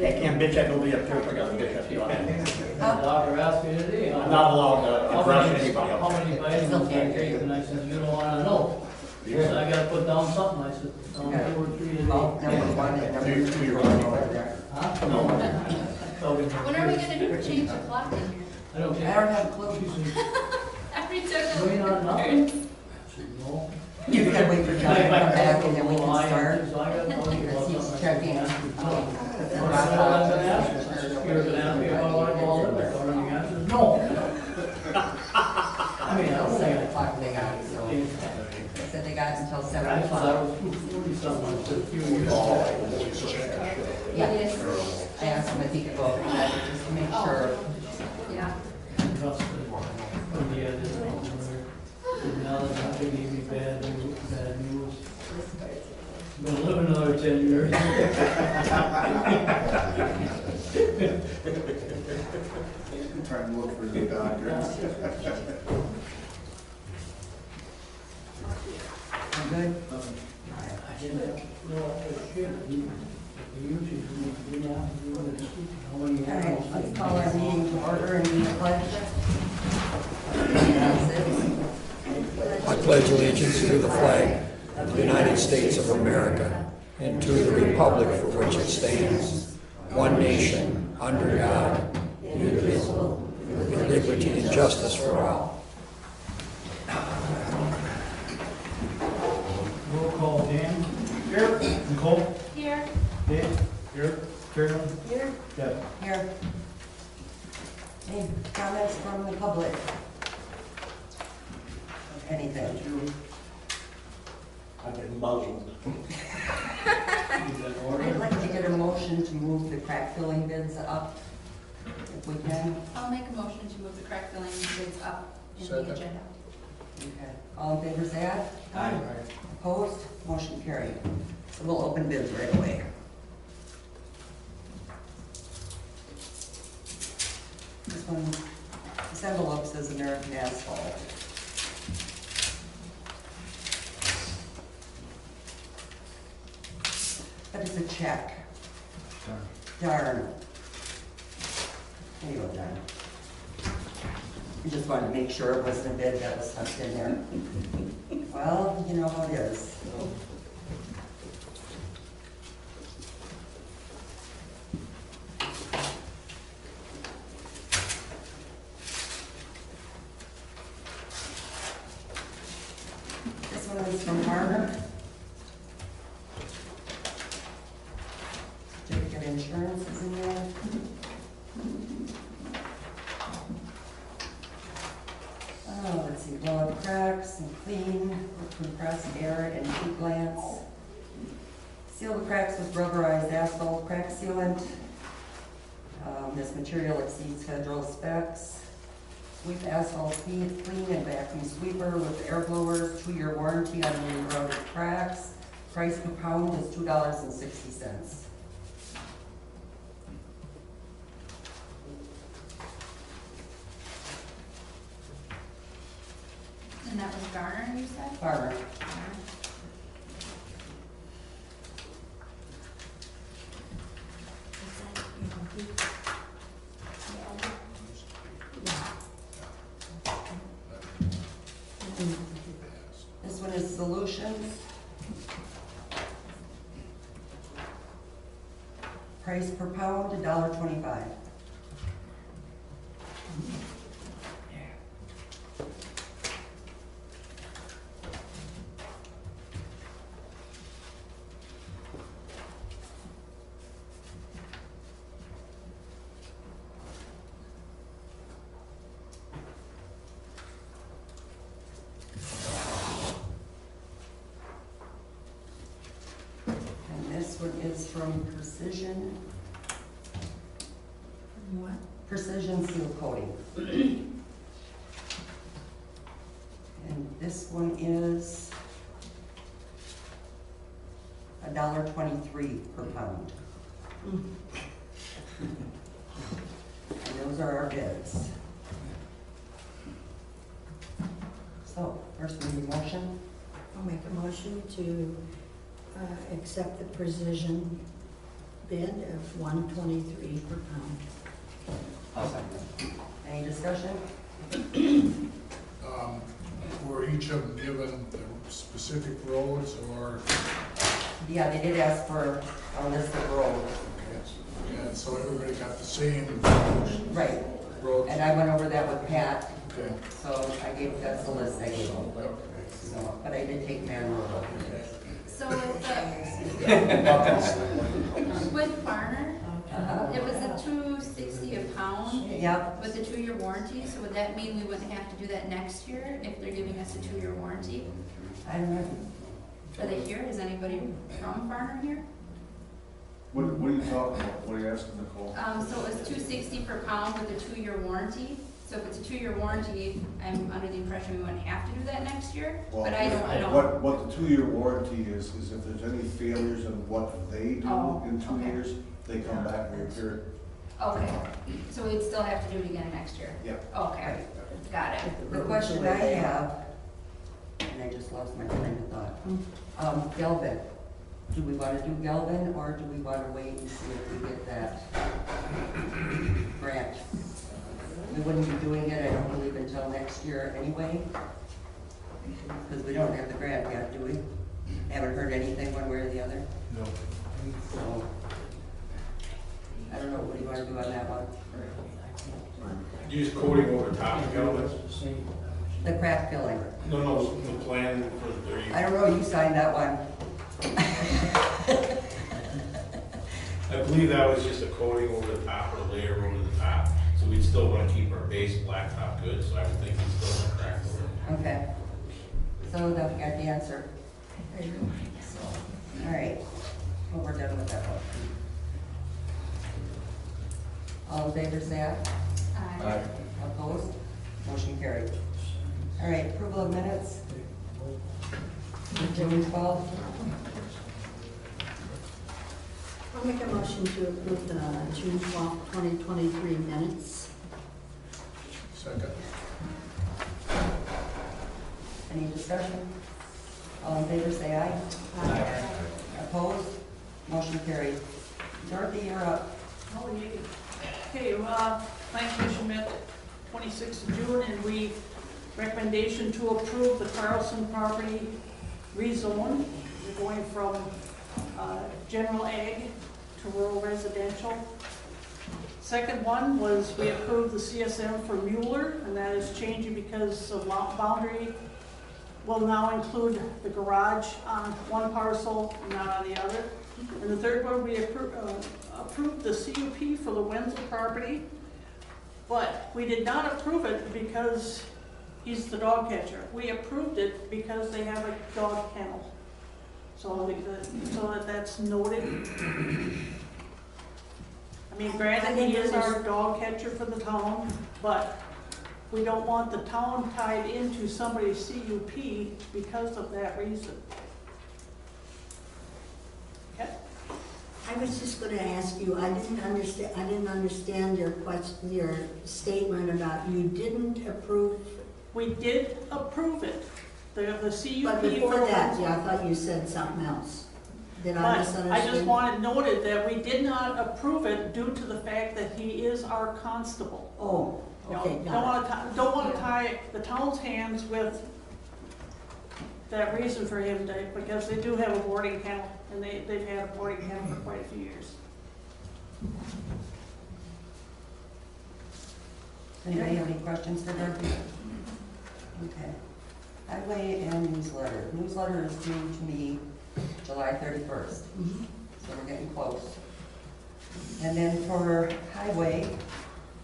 can't bitch at nobody up there if I got to bitch at you. Doctor asked me today. I'm not allowed to How address many anybody how else. many vitamins I take? And I said, you don't wanna know. So I gotta put down something. I said, down 2 or 3 a day. Well, number one and number two, you're going over there. Huh? No. When are we gonna do change the clock in here? I don't I care. don't have a clue. Every We time. not nothing. No. You gotta wait for John to come back and then we can start. So I gotta tell you about Because he's something. checking. You're gonna ask me about what I call it, I don't know the answer. No. I mean, I don't think 7 o'clock they got it, so. They said they got it until 7 I o'clock. was 40-something, a few years ago. Yeah. I asked him if he could go over that just to make sure. Yeah. Trust it. Yeah, this one. Now that they gave me bad news. I'm gonna live another 10 years. Trying to look for the doctor. I'm good? I didn't know, shit. He usually do not do it. How many All right, animals? let's call our meeting to order and do the pledge. I pledge allegiance to the flag of the United States of America and to the republic for which it stands, one nation, under God, indivisible, with liberty and justice for all. Roll call, Dan. Here. Nicole. Here. Dave. Here. Carolyn. Here. Deb. Here. Any comments from the public? Anything? I've been muzzled. I'd like to get a motion to move the crack filling bids up, if we can. I'll make a motion to move the crack filling bids up in the Second. agenda. Okay. All in favor, say aye. Aye. Opposed? Motion carried. So we'll open bids right away. This one, this envelope says American Asphalt. But it's a check. Darn. There you go, John. I just wanted to make sure it wasn't a bid that was stuck in there. Well, you know how it is. This one is from Marner. Certificate of insurance is in there. Oh, let's see, blow up cracks and clean with compressed air and heat glance. Seal the cracks with rubberized asphalt crack sealant. This material exceeds federal specs. Sweep asphalt clean and vacuum sweeper with air blowers, 2-year warranty on any eroded cracks. Price per pound is $2.60. And that was Garner, you said? Farmer. This one is Solutions. Price per pound, $1.25. And this one is from Precision. What? Precision Seal Coating. And this one is $1.23 per pound. And those are our bids. So, first we need a motion. I'll make a motion to accept the Precision bid of $123 per pound. Any discussion? Were each of them given the specific roads or? Yeah, they did ask for a list of roads. Yeah, so everybody got the same Right, roads? and I went over that with Pat, Okay. so I gave, that's the list I gave him. Okay. So, but I did take Man Road off. So with Farner, it was a $2.60 a pound Yep, with a 2-year warranty, so would that mean we wouldn't have to do that next year if they're giving us a 2-year warranty? I don't know. Are they here? Is anybody from Farner here? What are you talking about? What are you asking, Nicole? So it was $2.60 per pound with a 2-year warranty. So if it's a 2-year warranty, I'm under the impression we wouldn't have to do that next year, but I don't know. What the 2-year warranty is if there's any failures in what they do Oh, in 2 okay. years, they come back and repair it. Okay, so we'd still have to do it again next year? Yeah. Okay, got it. The question I have, and I just lost my train of thought, Galvin. Do we want to do Galvin, or do we want to wait and see if we get that grant? We wouldn't be doing it, I don't believe, until next year anyway, because we don't have the grant yet, do we? Haven't heard anything one way or the other? No. So, I don't know, what do you want to do on that one? Use coating over top of it. The crack filling. No, the plan for the. I don't know, you signed that one. I believe that was just a coating over the top or a layer over the top. So we'd still want to keep our base blacktop good, so I would think it's still gonna crack over. Okay. So then we got the answer. All right, well, we're done with that one. All in favor, say aye. Aye. Opposed? Motion carried. All right, approval of minutes. June 12th. I'll make a motion to approve the June 12th, 2023 minutes. Second. Any discussion? All in favor, say aye. Aye. Opposed? Motion carried. Dorothy, you're up. Oh, yeah. Okay, planning commission met 26th of June, and we recommendation to approve the Carlson property rezone. We're going from general ag to rural residential. Second one was we approved the CSM for Mueller, and that is changing because the lot boundary will now include the garage on one parcel, not on the other. And the third one, we approved the CUP for the Wenzel property, but we did not approve it because he's the dog catcher. We approved it because they have a dog kennel. So that that's noted. I mean, granted, he is our dog catcher for the town, but we don't want the town tied into somebody's CUP because of that reason. Okay? I was just going to ask you, I didn't understand your question, your statement about you didn't approve. We did approve it, the CUP. But before for that, Wenzel. yeah, I thought you said something else. Did I But misunderstand? I just wanted noted that we did not approve it due to the fact that he is our constable. Oh, You know, okay, got it. don't want to tie the town's hands with that reason for him to, because they do have a boarding kennel, and they've had a boarding kennel for quite a few years. Anybody have any questions for Dorothy? Okay. Highway and newsletter. Newsletter is due to me July 31st, Mhm. so we're getting close. And then for highway,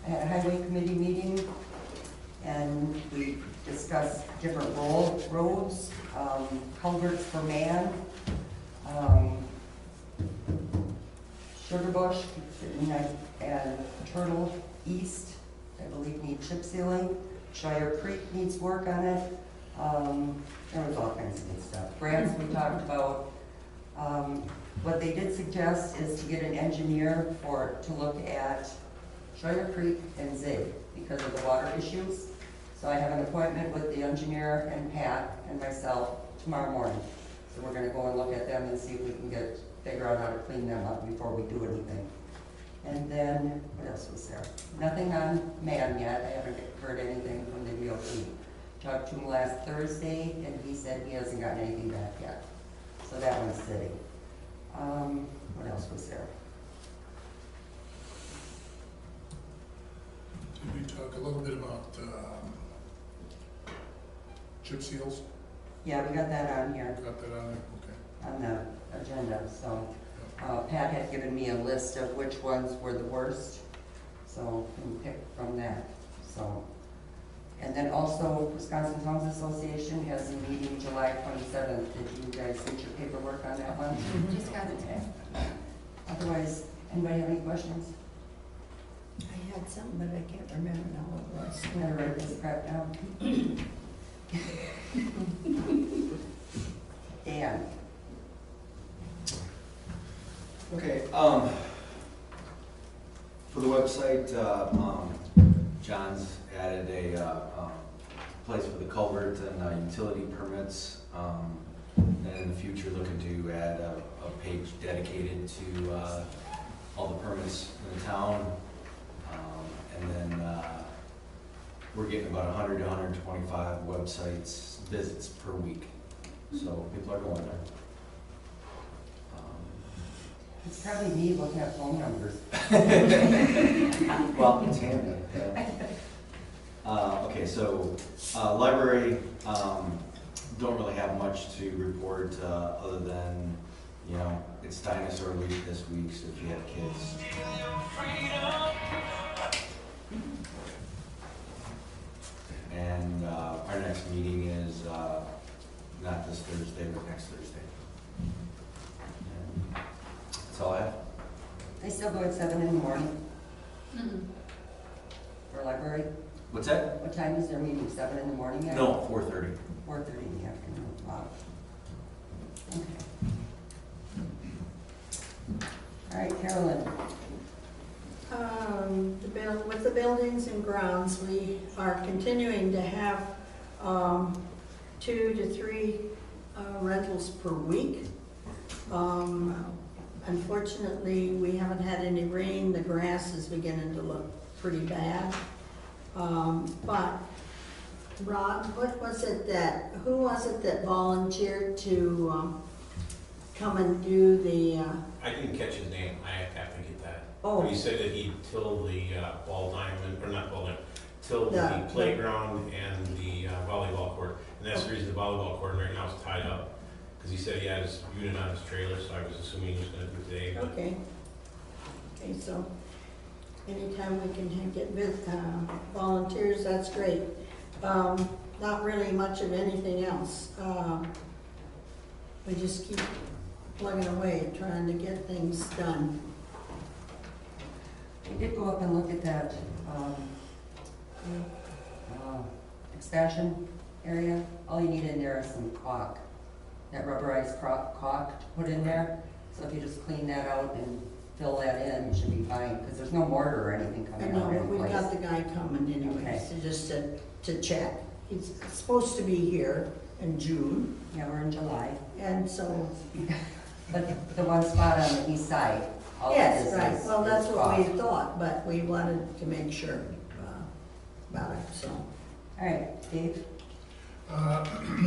I had a highway committee meeting, and we discussed different roads, culverts for man, Sugar Bush and Turtle East, I believe, need chip sealing. Shire Creek needs work on it. There was all kinds of good stuff. Grants we talked about. What they did suggest is to get an engineer to look at Shire Creek and Zig because of the water issues. So I have an appointment with the engineer and Pat and myself tomorrow morning. So we're gonna go and look at them and see if we can get figure out how to clean them up before we do anything. And then, what else was there? Nothing on man yet, I haven't heard anything from the DOT. Talked to him last Thursday, and he said he hasn't gotten anything back yet. So that one's sitting. What else was there? Did we talk a little bit about chip seals? Yeah, we got that on here, Got that on there? Okay. on the agenda, so. Pat had given me a list of which ones were the worst, so we can pick from that, so. And then also, Wisconsin Homes Association has a meeting July 27th. Did you guys get your paperwork on that one? Just got it today. Otherwise, anybody have any questions? I had some, but I can't remember now what it was. I'm gonna write this crap down. Dan, Okay, for the website, John's added a place for the culvert and utility permits. And in the future, looking to add a page dedicated to all the permits in the town. And then we're getting about 100 to 125 websites visits per week. So people are going there. it's probably me looking at phone numbers. Well, it's handy. Okay, so library, don't really have much to report other than, you know, it's dinosaur week this week, so if you have kids. And our next meeting is not this Thursday, but next Thursday. And that's all I have. They still go at 7 in the morning Mhm. for library. What's that? What time is their meeting, 7 in the morning yet? No, 4:30. 4:30 in the afternoon, wow. Okay. All right, Carolyn, With the buildings and grounds, we are continuing to have 2 to 3 rentals per week. Unfortunately, we haven't had any rain. The grass is beginning to look pretty bad. But Rod, who was it that volunteered to come and do the, I didn't catch his name, I have to get that. Oh. But he said that he tilled the ball diamond, or not ball diamond, tilled the The- playground and the volleyball court. And that's the reason the volleyball court right now is tied up. Because he said he had his unit on his trailer, so I was assuming he was gonna do it today. But okay. Okay, so anytime we can get volunteers, that's great. Not really much of anything else. We just keep plugging away, trying to get things done. we did go up and look at that expansion area. All you need in there is some caulk, that rubberized caulk to put in there. So if you just clean that out and fill that in, you should be fine, because there's no mortar or anything I coming know, out but in we've got place. the guy coming anyways, Okay. so just to check. He's supposed to be here in June, Yeah, we're in July. and so, But the one spot on the east side, all that yes, is right, well, that's is what we caulk. thought, but we wanted to make sure about it, so. All right, Dave?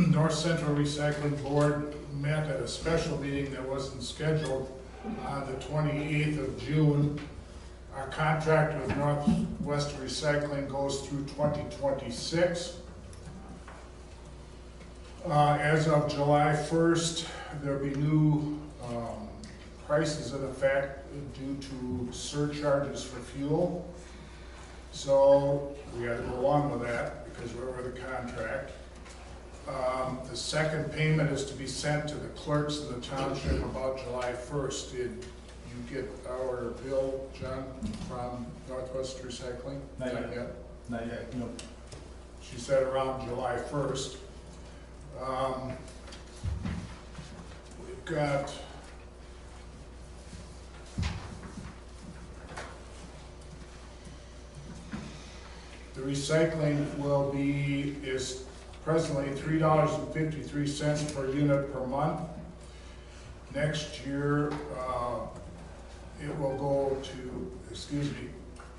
North Central Recycling Board met at a special meeting that wasn't scheduled on the 28th of June. Our contract with Northwest Recycling goes through 2026. As of July 1st, there'll be new prices in effect due to surcharges for fuel. So we had to go along with that because we're over the contract. The second payment is to be sent to the clerks of the township about July 1st. Did you get our bill, John, from Northwest Recycling? Not yet. Not yet, no. She said around July 1st. We've got the recycling is presently $3.53 per unit per month. Next year, it will go to,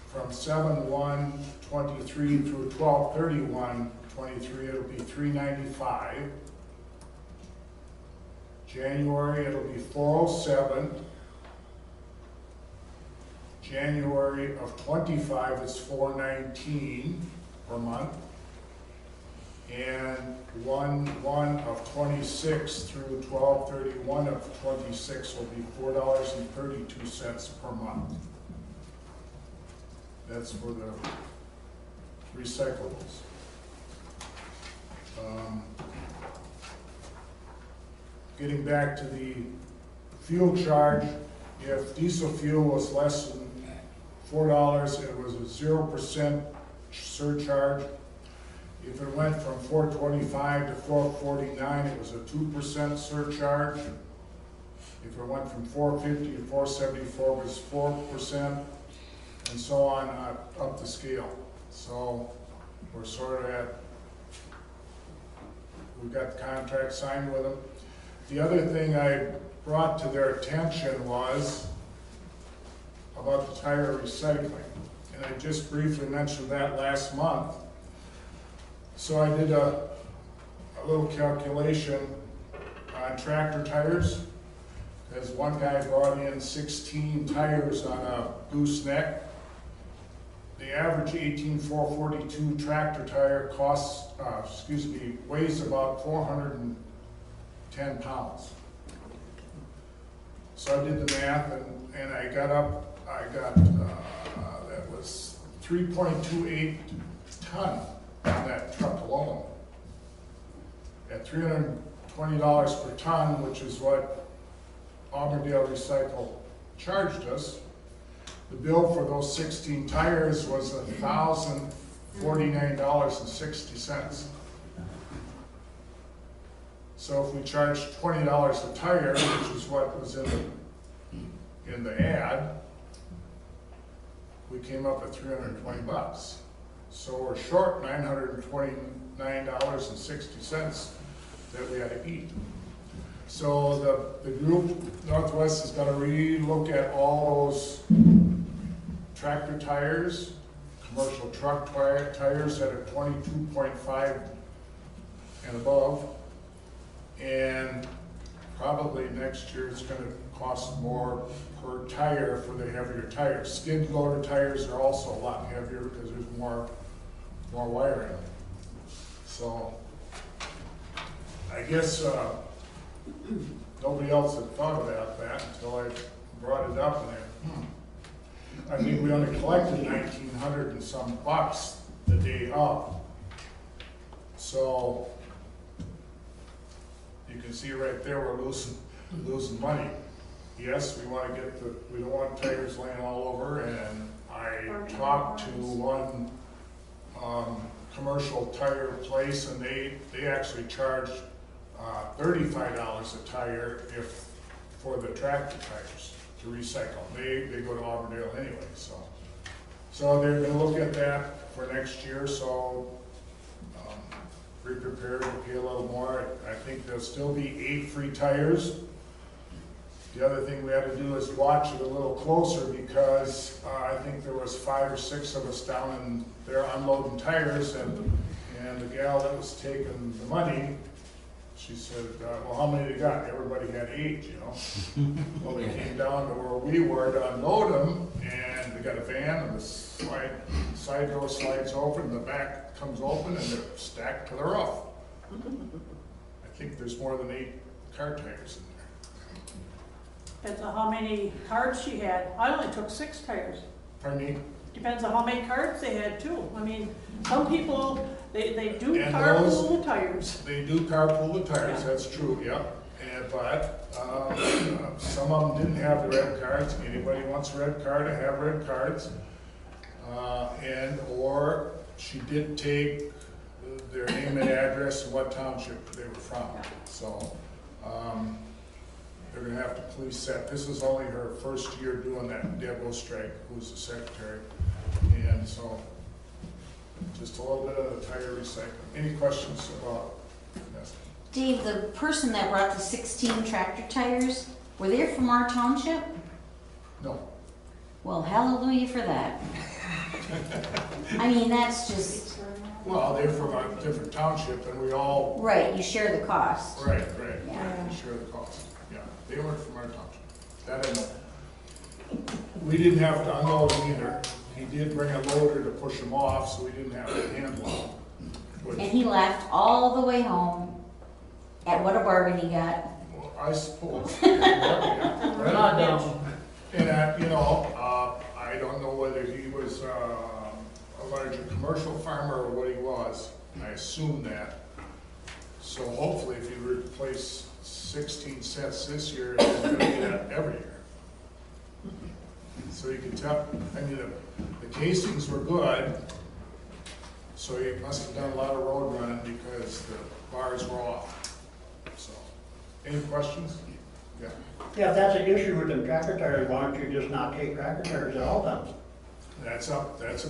from 7/1/23 through 12/31/23, it'll be $395. January, it'll be $407. January of 25 is $419 per month. And 1/1 of 26 through 12/31 of 26 will be $4.32 per month. That's for the recyclables. Getting back to the fuel charge, if diesel fuel was less than $4, it was a 0% surcharge. If it went from $4.25 to $4.49, it was a 2% surcharge. If it went from $4.50 to $4.74, it was 4%, and so on up the scale. So we're sort of at, we've got the contract signed with them. The other thing I brought to their attention was about the tire recycling. And I just briefly mentioned that last month. So I did a little calculation on tractor tires, because one guy brought in 16 tires on a gooseneck. The average 18442 tractor tire weighs about 410 pounds. So I did the math, and I got that was 3.28 ton on that truck alone. At $320 per ton, which is what Auburndale Recycle charged us, the bill for those 16 tires was $1,049.60. So if we charged $20 a tire, which is what was in the ad, we came up at $320. So we're short $929.60 that we had to eat. So the group Northwest is going to re-look at all those tractor tires, commercial truck tires that are 22.5 and above. And probably next year it's going to cost more per tire for the heavier tires. Skid loader tires are also a lot heavier because there's more wiring. So I guess nobody else had thought about that until I brought it up, and I mean, we only collected $1,900 and some bucks the day up. So you can see right there we're losing money. Yes, we want to we don't want tires laying all over, and I talked to one commercial tire place, and they actually charge $35 a tire for the tractor tires to recycle. They go to Auburndale anyway, so they're going to look at that for next year. So be prepared to pay a little more. I think there'll still be 8 free tires. The other thing we had to do is watch it a little closer, because I think there was 5 or 6 of us down in there unloading tires, and the gal that was taking the money, she said, well, how many they got? Everybody had 8, you know. Well, they came down to where we were to unload them, and they got a van, and the side door slides open, and the back comes open, and they're stacked to the roof. I think there's more than 8 car tires in there. Depends on how many cards she had. I only took 6 tires. Pardon me? Depends on how many cards they had too. I mean, some people, they do And carpool the tires. They do carpool the tires, Yeah. that's true, yeah. But some of them didn't have the red cards. Anybody wants a red card to have red cards. Or she did take their name and address and what township they were from. So they're going to have to police that. This is only her first year doing that. Deb Ostrake, who's the secretary. And so just a little bit of the tire recycling. Any questions about this? Dave, the person that brought the 16 tractor tires, Were they from our township? No. Well, hallelujah for that. I mean, that's just, Well, they're from a different township and we all, right, you share the cost. right, Yeah. we share the cost. Yeah, they weren't from our township. That I know. We didn't have to unload them either. He did bring a loader to push them off, so we didn't have to handle them. Which, And he left all the way home at what a bargain he got. well, I suppose. We're not down. And, I don't know whether he was a larger commercial farmer or what he was. I assume that. So hopefully if you replace 16 cents this year, he's gonna do that every year. So you can tell, I mean, the casings were good, so he must have done a lot of road running because the bars were off. So, any questions? Yeah. Yeah, if that's an issue with them tractor tires, why don't you just not take tractor tires at all then? That's a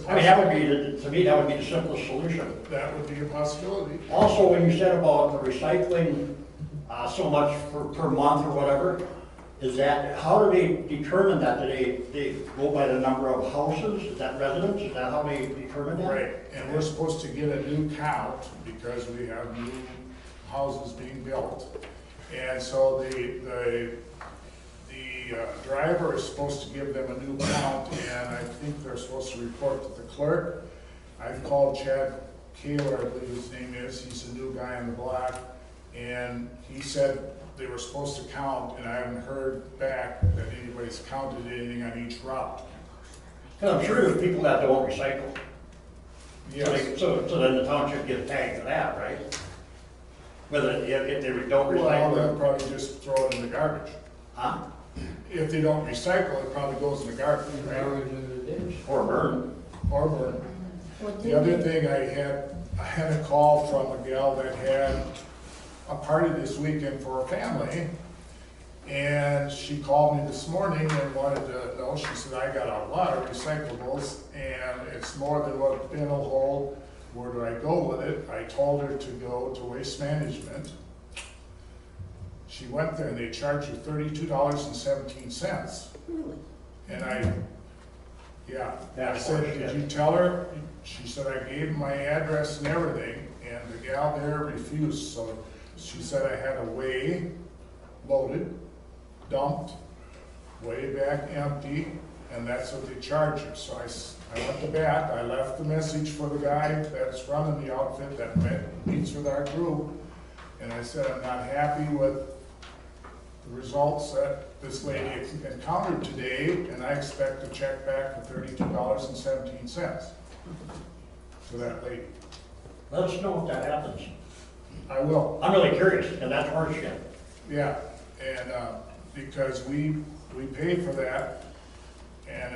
I mean, that would be, to me, that would be the simplest solution. That would be a possibility. Also, when you said about the recycling, so much per month or whatever, is that, how do they determine that? Do they go by the number of houses? Is that residents? Is that how they determine that? Right, and we're supposed to get a new count because we have new houses being built. And so the driver is supposed to give them a new count, and I think they're supposed to report to the clerk. I've called Chad Kaler, I believe his name is, he's a new guy on the block, and he said they were supposed to count, and I haven't heard back that anybody's counted anything on each route. Because I'm sure there's people that don't recycle. Yes. So then the township gets tagged for that, right? Whether, if they don't Well, they'll recycle. probably just throw it in the garbage. Huh? If they don't recycle, it probably goes in the garbage, right? Or burn. Or burn. Well, The other thing, I had a call from a gal that had a party this weekend for her family, and she called me this morning and wanted to know, she said, I got a lot of recyclables, and it's more than what bin will hold. Where do I go with it? I told her to go to Waste Management. She went there and they charged her $32.17. Really? And I That's said, bullshit. did you tell her? She said, I gave him my address and everything, and the gal there refused, so she said I had to weigh, loaded, dumped, way back empty, and that's what they charge you. So I went to bat, I left the message for the guy that's running the outfit that meets with our group, and I said, I'm not happy with the results that this lady encountered today, and I expect a check back for $32.17 for that lady. Let us know if that happens. I will. I'm really curious, and that's horseshit. Yeah, and, because we paid for that, and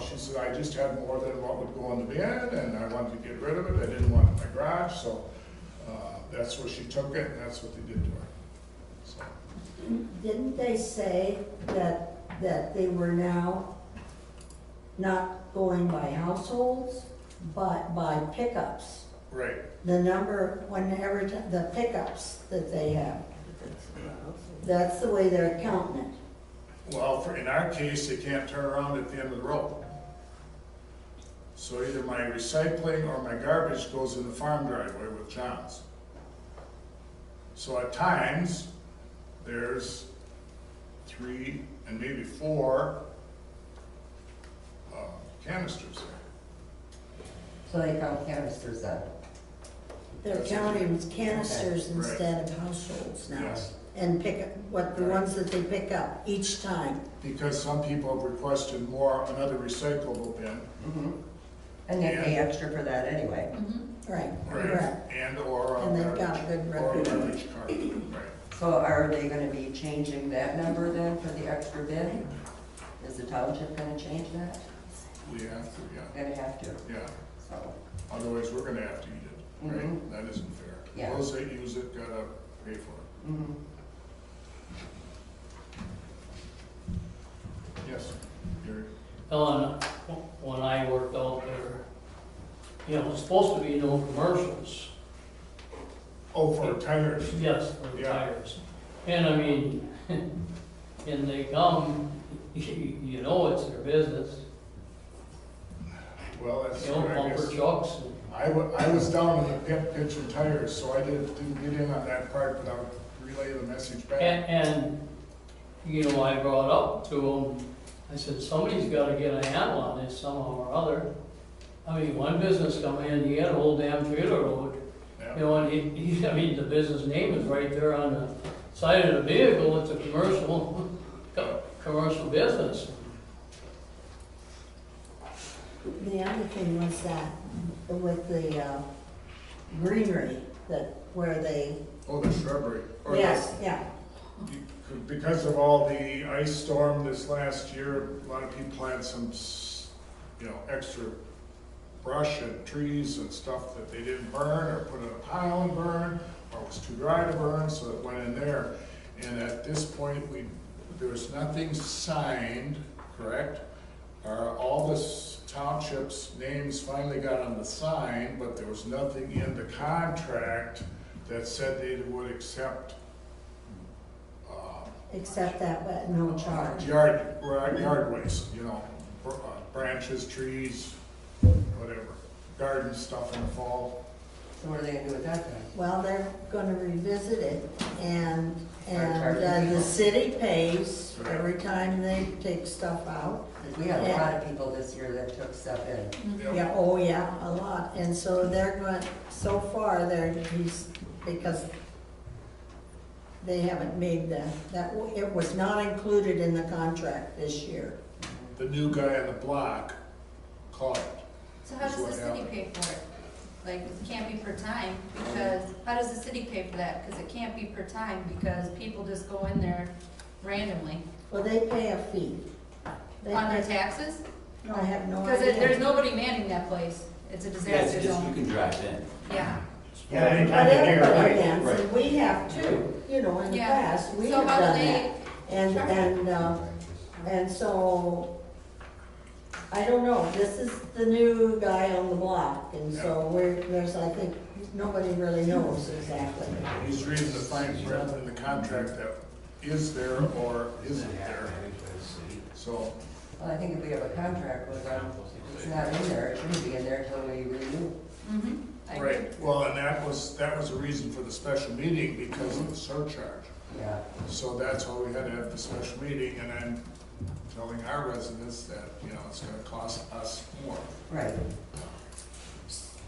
she said, I just had more than what would go in the bin, and I wanted to get rid of it, I didn't want it in my garage, so, that's where she took it, and that's what they did to her, so. Didn't they say that they were now not going by households, but by pickups? Right, The number, the pickups that they have. That's the way they're counting it. well, in our case, they can't turn around at the end of the road. So either my recycling or my garbage goes in the farm driveway with John's. So at times, there's 3 and maybe 4 canisters there. So they count canisters then? They're counting canisters Right. instead of households now. Yes. And the ones that they pick up each time. Because some people have requested another recyclable bin. And they pay extra for that anyway. Right, Right. correct. Or And they've got a good or a reputation. garbage cart, right. So are they gonna be changing that number then for the extra bin? Is the township gonna change that? We have to, yeah, Gonna have to, yeah. so. Otherwise, we're gonna have to eat it, right? Mhm. That isn't fair. Yeah. Those that use it gotta pay for it. Mhm. Yes, Gary? Ellen, when I worked out there, it's supposed to be no commercials. Oh, for tires? Yes, for the Yeah. tires. And I mean, and they come, you know it's their business. Well, that's, You know, I bumper guess, trucks. I was down in the pit pitching tires, so I didn't get in on that part, but I'll relay the message back. And, you know, I brought up to them, I said, somebody's gotta get a handle on this somehow or other. I mean, one business come in, he had a whole damn trailer load. Yeah. You know, and I mean, the business name is right there on the side of the vehicle, it's a commercial business. The other thing was that with the greenery, that where they, Oh, the shrubbery. Or the- yes, yeah. Because of all the ice storm this last year, a lot of people had some, extra brush and trees and stuff that they didn't burn or put in a pile and burn, or it was too dry to burn, so it went in there. And at this point, there's nothing signed, correct? All this township's names finally got on the sign, but there was nothing in the contract that said they would accept Except that, but no charge. yard waste, branches, trees, whatever, garden stuff in the fall. So what are they gonna do with that then? Well, they're gonna revisit it, and charging the people. city pays every time they take stuff out. Because we had a lot of people this year that took stuff in. Yeah, oh yeah, a lot, and so they're going, so far, because they haven't made it was not included in the contract this year. The new guy on the block caught it. So how does the city pay for it? Like, it can't be per time, because, how does the city pay for that? Because it can't be per time, because people just go in there randomly. Well, they pay a fee. On their taxes? I have no Because idea. there's nobody manning that place. It's a Yeah, disaster it's just, you zone. can drive in. Yeah. Yeah, anytime But you dig everybody away. can, Right. and we have too, in the Yeah. past, we So have how do done they- that. And so, I don't know, this is the new guy on the block, and so I think, nobody really knows exactly. He's reading the fine print in the contract that is there or isn't there. So, Well, I think if we have a contract with them, if it's not in there, it shouldn't be in there until we renew. Mm-hmm. I agree. right, well, and that was a reason for the special meeting because of the surcharge. Yeah. So that's why we had to have the special meeting, and I'm telling our residents that, it's gonna cost us more. Right.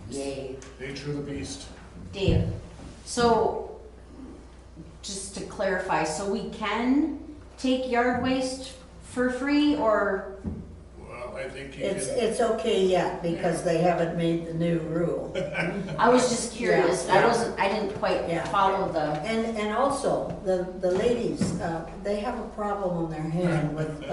Yay. Nature of the beast. Dave, so, just to clarify, so we can take yard waste for free, or, Well, I think you It's, can, it's okay yet, because they haven't made the new rule. I was just curious, Yeah. I didn't quite Yeah. follow the, And also, the ladies, they have a problem on their hand with,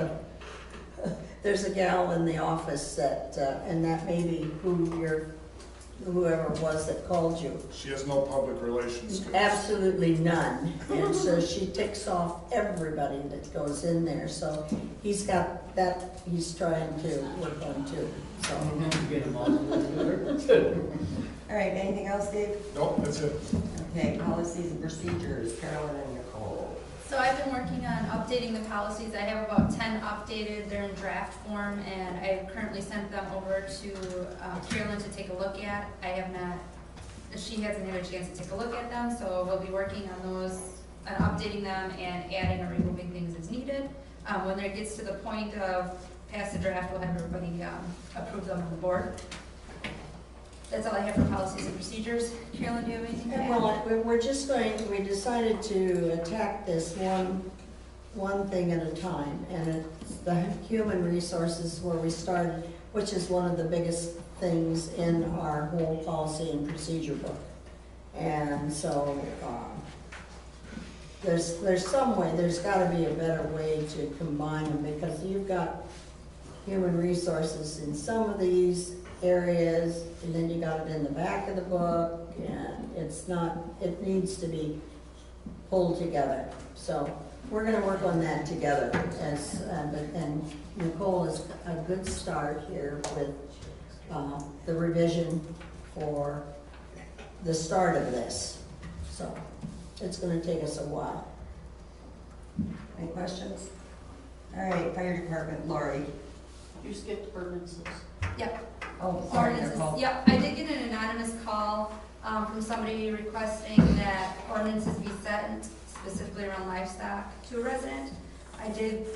there's a gal in the office that, and that may be whoever it was that called you. she has no public relations skills. Absolutely none. And so she ticks off everybody that goes in there. So he's got that, he's trying to work on too, so. Get them all together. All right, anything else, Dave? Nope, that's it. Okay, policies and procedures, Carolyn and Nicole. So I've been working on updating the policies. I have about 10 updated. They're in draft form, and I've currently sent them over to Carolyn to take a look at. I have not, she hasn't had a chance to take a look at them, so we'll be working on those, on updating them and adding or removing things as needed. When it gets to the point of pass the draft, we'll have everybody approve them on the board. That's all I have for policies and procedures. Carolyn, do you have anything to add? Well, we decided to attack this one thing at a time. And it's the human resources where we started, which is one of the biggest things in our whole policy and procedure book. And so, there's some way, there's gotta be a better way to combine them, because you've got human resources in some of these areas, and then you got it in the back of the book, and it needs to be pulled together. So, we're gonna work on that together, and Nicole is a good start here with, the revision for the start of this. So, it's gonna take us a while. Any questions? All right, fire department, Lori. You skipped ordinances. Yep. Oh, sorry, they're Ordinances. called. Yep, I did get an anonymous call from somebody requesting that ordinances be set specifically around livestock to a resident. I did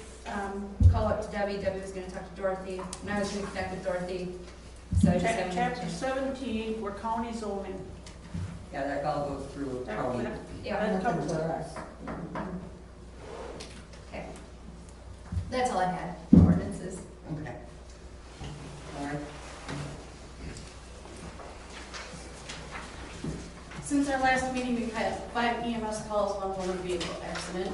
call up to Debbie. Debbie was gonna talk to Dorothy, and I was gonna connect with Dorothy. So I just haven't. Chapter 17, we're county zoning. Yeah, that all goes through county. Yeah, That covers it. okay. That's all I had for ordinances. Okay. All right. Since our last meeting, we've had 5 EMS calls, 1 motor vehicle accident.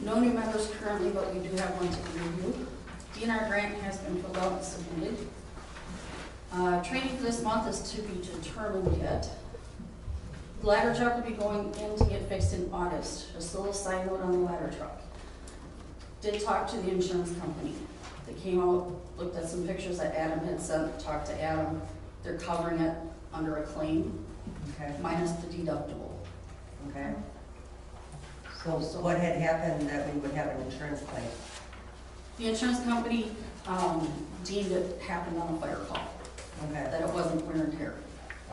No new members currently, but we do have one to review. DNR grant has been filled out and submitted. Training for this month is to be determined yet. The ladder truck will be going in to get fixed in August. Just a little side note on the ladder truck. Did talk to the insurance company. They came out, looked at some pictures that Adam had sent, talked to Adam. They're covering it under a claim, Okay, minus the deductible. okay. So what had happened that we would have an insurance claim? The insurance company deemed it happened on a fire call, Okay, that it wasn't wear and tear.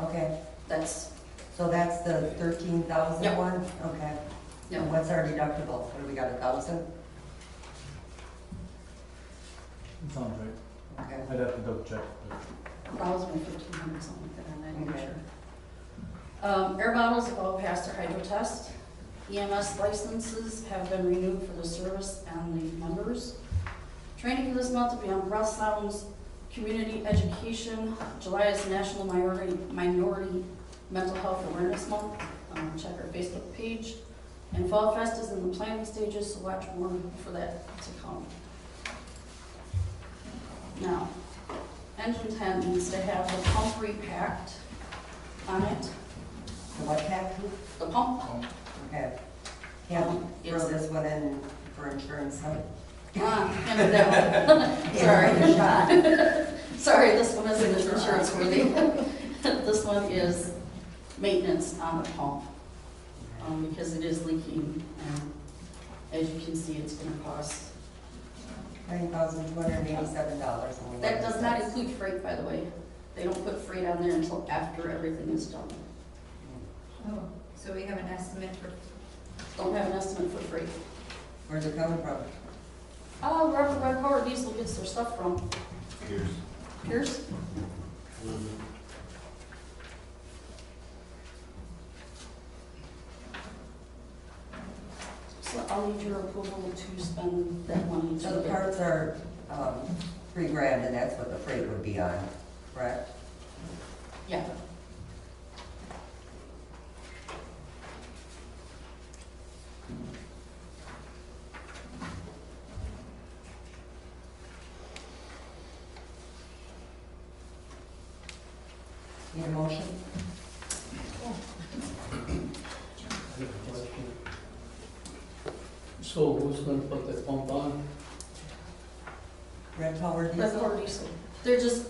okay. That's, So that's the 13,000 Yep. one? Okay. Yep. And what's our deductible? What do we got, 1,000? Sounds right. Okay. I'd have to double check. 1,000 or 1,500, something like that, I'm not even Okay. sure. Air bottles have all passed their hydro test. EMS licenses have been renewed for the service and the members. Training for this month will be on breath sounds, community education. July is National Minority Mental Health Awareness Month. Check our Facebook page. And Fall Fest is in the planning stages, so watch more for that to come. Now, engine 10 needs to have the pump repacked on it. The what pack? The pump. Okay. Can't throw It's- this one in for insurance, huh? And that one. Sorry. Sorry, this one isn't insurance worthy. This one is maintenance on the pump, because it is leaking. And as you can see, it's gonna cost, $9,287. that does not include freight, by the way. They don't put freight on there until after everything is done. Oh, so we have an estimate for, Don't have an estimate for freight. Where's it coming from? Wherever Red Power Diesel gets their stuff from. Here's. Pierce? So I'll need your approval to spend that money. So the parts are $3,000 and that's what the freight would be on, correct? Yeah. Need a motion? So who's gonna put the pump on? Red Power Red Diesel? Power Diesel. They're just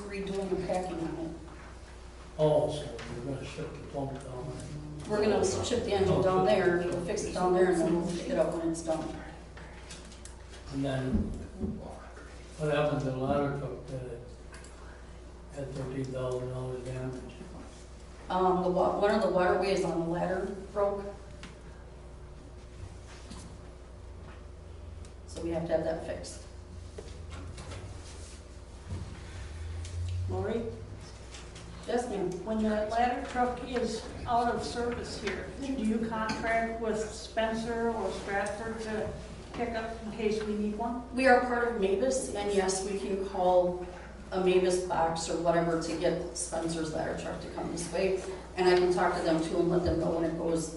redoing the packing on Oh, so you're gonna shut the pump down. it. We're gonna ship the engine down there, we'll fix it down there, and then we'll pick it up when it's done. And then, what happened to the ladder truck that had $13,000 damage? One of the waterways on the ladder broke. So we have to have that fixed. Lori, Yes, ma'am. when the ladder truck is out of service here, do you contract with Spencer or Stratford to pick up in case we need one? We are part of Mavis, and yes, we can call a Mavis box or whatever to get Spencer's ladder truck to come this way. And I can talk to them too and let them know when it goes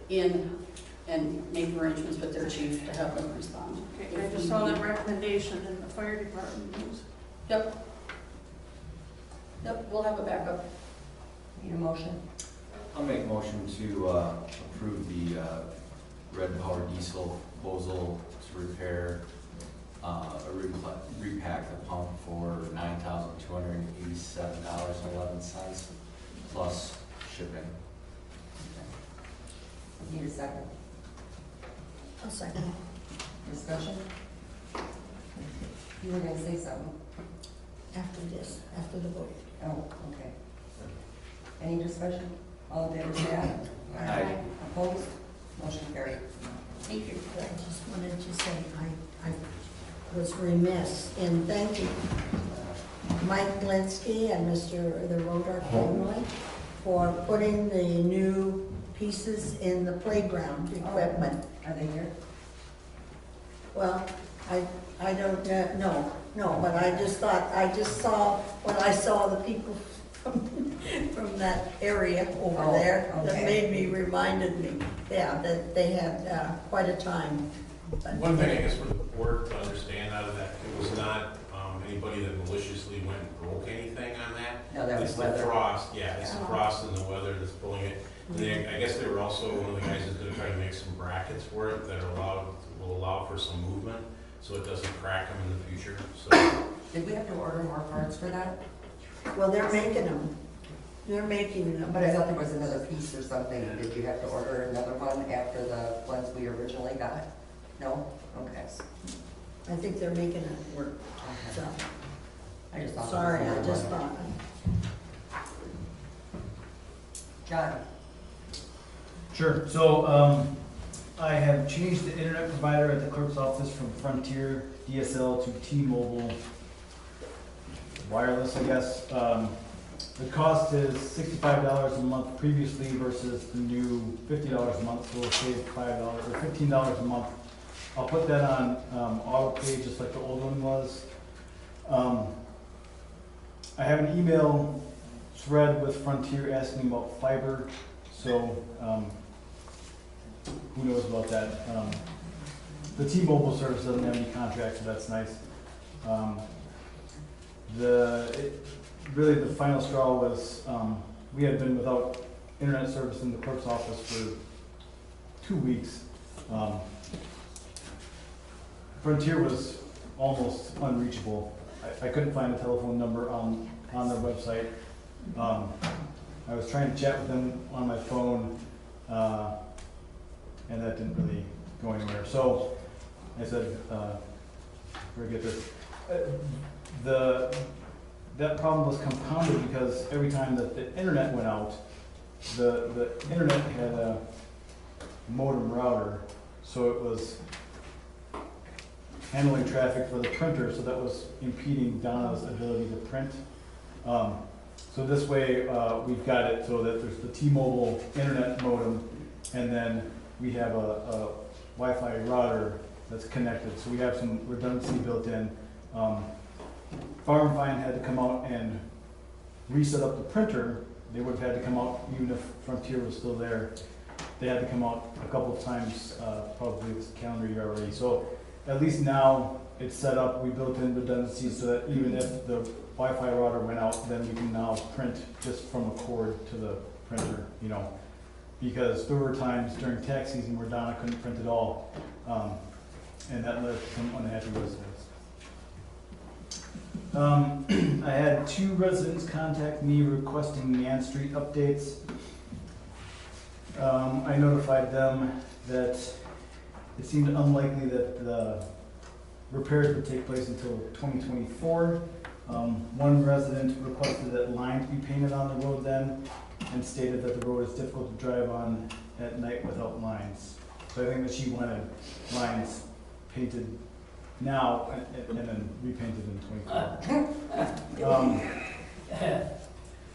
in and make arrangements with their chief to have them respond. Okay, I just saw that recommendation in the fire department news. Yep. Yep, we'll have a backup. Need a motion? I'll make a motion to approve the Red Power Diesel proposal to repair, repack the pump for $9,287.11 plus shipping. Need a second? A second. Discussion? You were gonna say something? After this, after the vote. Oh, okay. Any discussion? All in favor, say aye. Aye. Opposed? Motion carried. Thank you. I just wanted to say, I was remiss in thanking Mike Glinski and the Roder family for putting the new pieces in the playground equipment. Are they here? Well, I don't know, no, but I just saw, when I saw the people from that area over Oh, there, that okay. made me, reminded me, yeah, that they had quite a time. But- One thing I guess for the board to understand out of that, it was not anybody that maliciously went and broke anything on that. No, that was It's the weather. frost, yeah, it's the frost and the weather that's pulling it. And they, I guess they were also, one of the guys is gonna try to make some brackets for it that will allow for some movement, so it doesn't crack them in the future, so. Did we have to order more parts for that? Well, they're making them. They're making them. But I thought there was another piece or something. Did you have to order another one after the ones we originally got? No? Okay. I think they're making it work, so, I just thought. sorry, there I was just another thought. one. John? Sure, so, I have changed the internet provider at the clerk's office from Frontier DSL to T-Mobile wireless, I guess. The cost is $65 a month previously versus the new $50 a month, so we'll save $5 or $15 a month. I'll put that on auto pay just like the old one was. I have an email thread with Frontier asking about fiber, so who knows about that. The T-Mobile service doesn't have any contract, so that's nice. Really the final straw was we had been without internet service in the clerk's office for 2 weeks. Frontier was almost unreachable. I couldn't find a telephone number on their website. I was trying to chat with them on my phone, and that didn't really go anywhere. So I said, forget this. That problem was compounded because every time that the internet went out, the internet had a modem router, so it was handling traffic for the printer, so that was impeding Donna's ability to print. So this way, we've got it so that there's the T-Mobile internet modem, and then we have a Wi-Fi router that's connected, so we have some redundancy built in. Farm Find had to come out and reset up the printer. They would have had to come out even if Frontier was still there. They had to come out a couple of times, probably this calendar year already. So at least now it's set up, we built in redundancy so that even if the Wi-Fi router went out, then we can now print just from a cord to the printer, you know. Because there were times during tax season where Donna couldn't print at all, and that led to some unhappy residents. I had 2 residents contact me requesting Man Street updates. I notified them that it seemed unlikely that the repairs would take place until 2024. One resident requested that lines be painted on the road then, and stated that the road is difficult to drive on at night without lines. So I think that she wanted lines painted now and then repainted in 2024.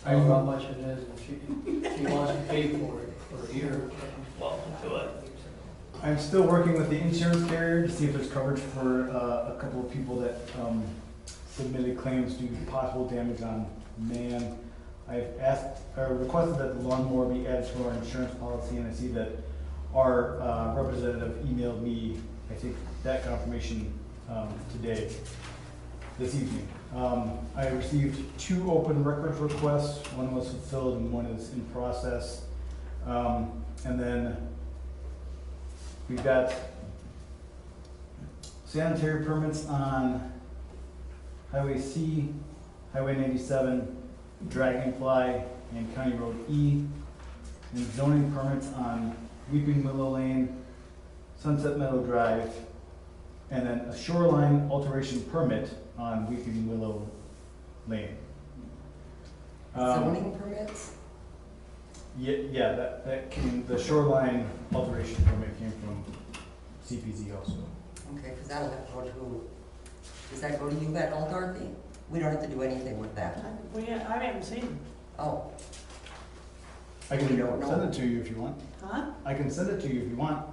I don't know how much it is, if she wants to pay for it for a year, welcome to it. I'm still working with the insurance carrier to see if there's coverage for a couple of people that submitted claims due to possible damage on man. I've requested that the lawnmower be added to our insurance policy, and I see that our representative emailed me, I think, that confirmation today, this evening. I received 2 open records requests. One was fulfilled and one is in process. And then we've got sanitary permits on Highway C, Highway 97, Dragonfly, and County Road E, and zoning permits on Weeping Willow Lane, Sunset Meadow Drive, and then a shoreline alteration permit on Weeping Willow Lane. Zoning permits? Yeah, that came, the shoreline alteration permit came from CPZ also. Okay, because that'll have to go to, does that go to you at all, Dorothy? We don't have to do anything with that. I haven't seen them. Oh, I can We don't know. send it to you if you want. Huh? I can send it to you if you want.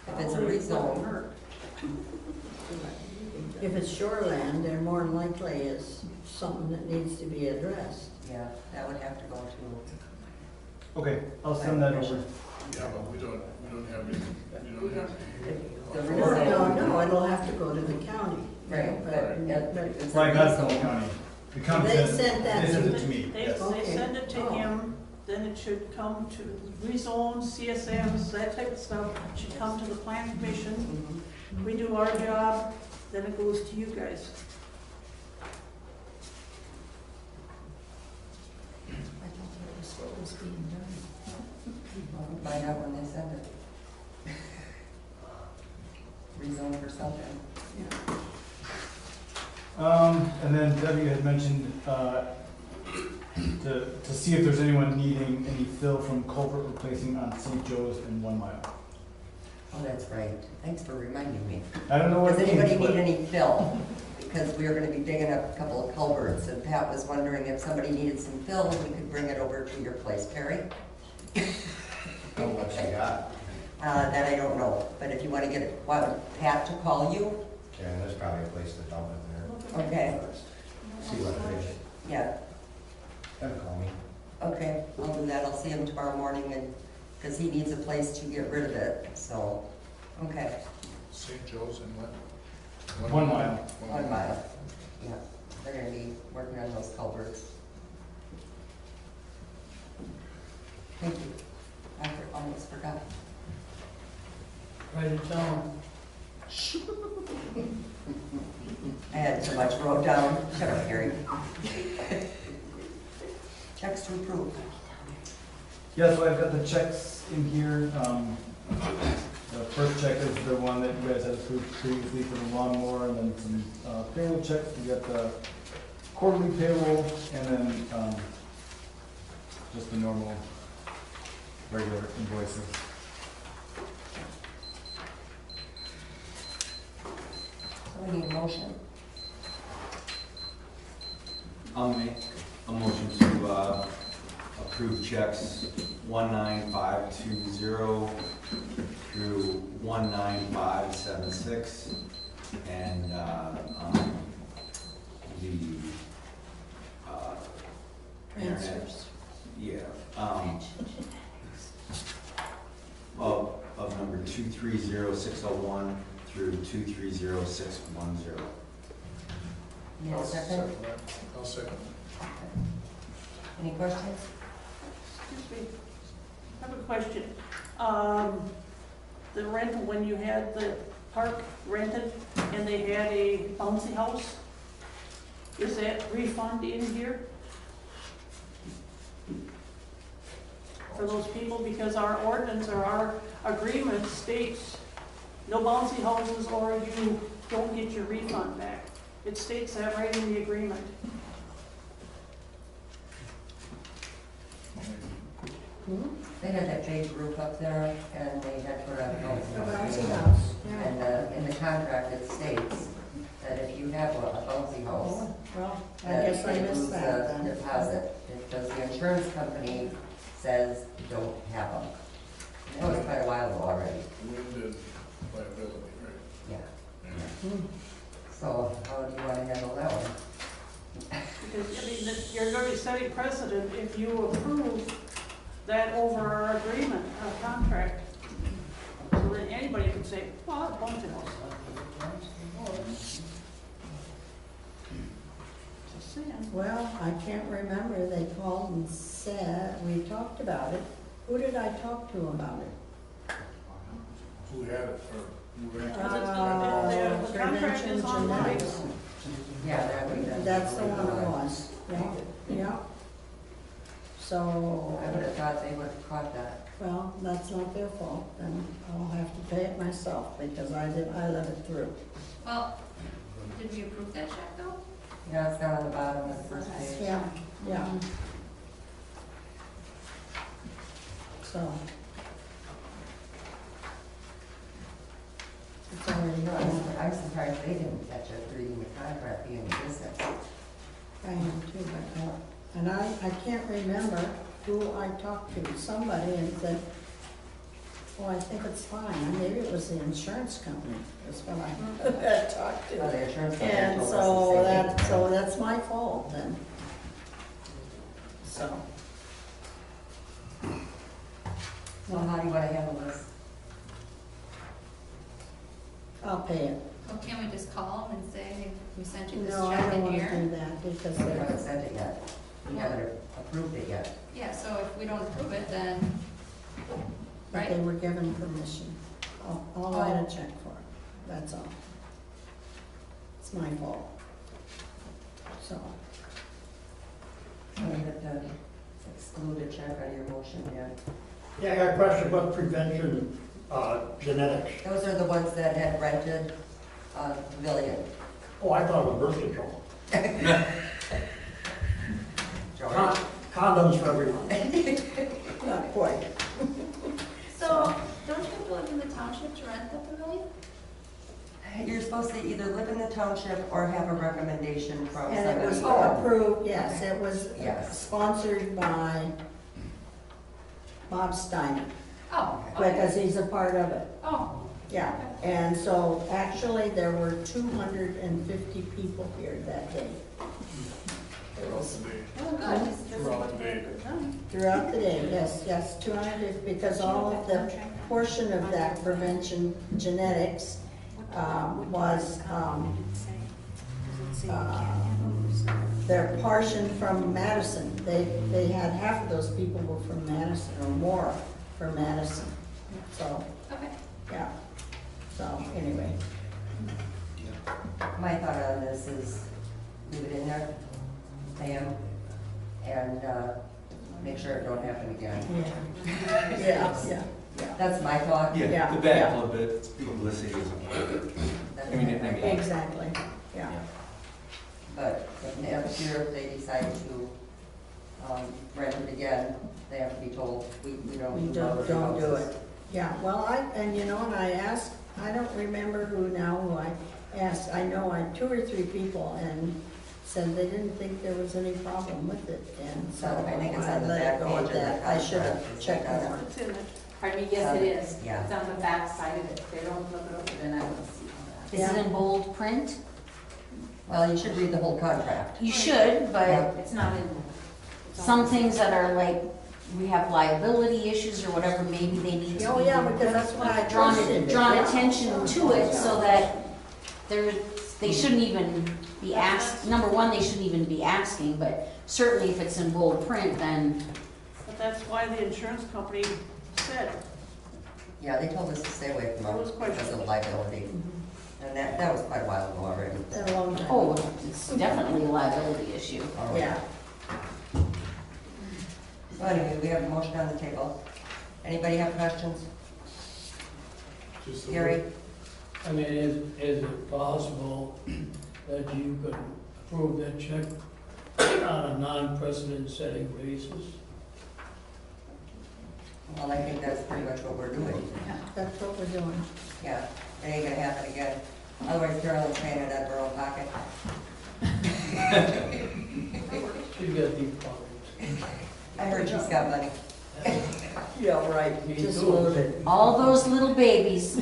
if it's a Probably rezone, wouldn't hurt. If it's shoreland, there more than likely is something that needs to be addressed. yeah, that would have to go to. Okay, I'll send that over. Yeah, but we don't have any, we don't have The any. rezone. No, it'll have to go to the county. Right, but it's a Well, I got it from the rezone. county. The county They sent, sent that they sent to- it to me, They, yes. they Okay. send it to Oh. him, then it should come to rezone, CSMs, that type of stuff, should come to the plan commission. Mhm. We do our job, then it goes to you guys. I thought that was what was being done. We'll find out when they send it. Rezone for something. And then Debbie had mentioned, to see if there's anyone needing any fill from culvert replacing on St. Joe's and 1 Mile. Oh, that's right. Thanks for reminding me. I don't know what Does it means, anybody need but any fill? Because we are gonna be digging up a couple of culverts, and Pat was wondering if somebody needed some fill, we could bring it over to your place, Perry? How much you got? That I don't know, but if you wanna want Pat to call you, Yeah, there's probably a place to dump it there. okay, See what it is. yeah, Then call me. okay, I'll do that, I'll see him tomorrow morning, and, cause he needs a place to get rid of it, so, okay, St. Joe's and what? 1 Mile. 1 Mile, yeah, they're gonna be working on those culverts. Thank you, I almost forgot. Write it down. I had so much wrote down. Shut up, Gary. Checks to approve. Yeah, so I've got the checks in here. The first check is the one that you guys had approved previously for the lawnmower, and then some payroll checks. We got the quarterly payroll, and then just the normal, regular invoices. So we need a motion. I'll make a motion to approve checks 19520 through 19576, and the internet, Transfers. yeah, of number 230601 through 230610. Need a second? I'll second. Any questions? Excuse me, I have a question. The rental, when you had the park rented and they had a bouncy house, is that refund in here? For those people, because our ordinance or our agreement states no bouncy houses or you don't get your refund back. It states that right in the agreement. They had that big roof up there, and they had put up The house. bouncy house, yeah. And in the contract, it states that if you have a bouncy house, Oh, well, I that guess I they missed lose that the then. deposit, because the insurance company says don't have them. That was quite a while ago already, Wind and liability, right? yeah. So how do you want to handle that one? Because, I mean, you're going to be setting precedent if you approve that over our agreement, our contract. So that anybody can say, well, a bunch of us. Just saying. Well, I can't remember, they called and said, we talked about it. Who did I talk to about it? Who had it, or who rented it? The contract is Prevention online. Genetics. Yeah, That's the one it was, yeah, yeah. So, I would have thought they would have caught that. Well, that's not their fault, then I'll have to pay it myself, because I let it through. Well, did we approve that check though? Yeah, it's down on the bottom of the first page. Yeah, yeah. So. It's already done. I'm surprised they didn't catch it reading the contract being in business. I am too, but, and I can't remember who I talked to, somebody, and said, oh, I think it's fine, maybe it was the insurance company, is what I talked Oh, to. the insurance company And told us so the same that, thing. so that's my fault then. So, So how do you want to handle this? I'll pay it. Well, can't we just call them and say, we sent you this No, I check don't in wanna here? do that, because We haven't they're, sent it yet. We haven't approved it yet. Yeah, so if we don't approve it, then, but they right? were given permission. I'll write a check for it, that's all. It's my fault. So, We have to exclude a check out of your motion yet. Yeah, I got a question about prevention, genetics. Those are the ones that had rented the pavilion. Oh, I thought it was birth control. George? Condoms for everyone. not quite. So, don't you have to live in the township to rent the pavilion? You're supposed to either live in the township or have a recommendation from And it was somebody. approved, yes, it was Yes. sponsored by Bob Steiner, Oh, okay. because he's a part of it, Oh, yeah. And so actually, there were 250 people here that day. It was oh, good. throughout the day, yes, 200, because all of the portion of that prevention genetics was, their portion from Madison. They had half of those people were from Madison, or more from Madison. So, Okay. yeah, so anyway, My thought on this is leave it in there, pay 'em, and make sure it don't happen again. yeah. That's my thought. Yeah, Yeah, the back a little bit, it's publicity is important. That's I mean, my I mean- thought. Exactly, yeah. But if next year, if they decide to rent it again, they have to be told, we don't. We don't do it. Yeah, well, and I asked, I don't remember who I asked, I know 2 or 3 people, and said they didn't think there was any problem with it, and so I think it's I on the let back it go page at of the that. I should have contract. checked more. It's in it. Pardon me, yes, it is. Yeah. It's on the back side of it. If they don't flip it over, then I don't see all that. Is it in bold print? Well, you should read the whole contract. You should, but It's not in. it's on some the- things that are like, we have liability issues or whatever, maybe they need to Oh, be yeah, because that's what I drawn posted. drawn Yeah. attention to it so that they shouldn't even be asked, number one, they shouldn't even be asking, but certainly if it's in bold print, then But that's why the insurance company said, Yeah, they told us to stay away from It was them quite because of short. liability. And that was quite a while ago already. Been a long time. oh, it's definitely a liability issue. Yeah. So anyway, we have a motion on the table. Anybody have questions? Gary? I mean, is it possible that you could approve that check on a non-precedent setting basis? Well, I think that's pretty much what we're doing. That's what we're doing. Yeah, it ain't gonna happen again. Otherwise Carolyn's paying it out of her own pocket. She's got deep pockets. I heard she's got money. Yeah, right. Me Just too. loaded. All those little babies.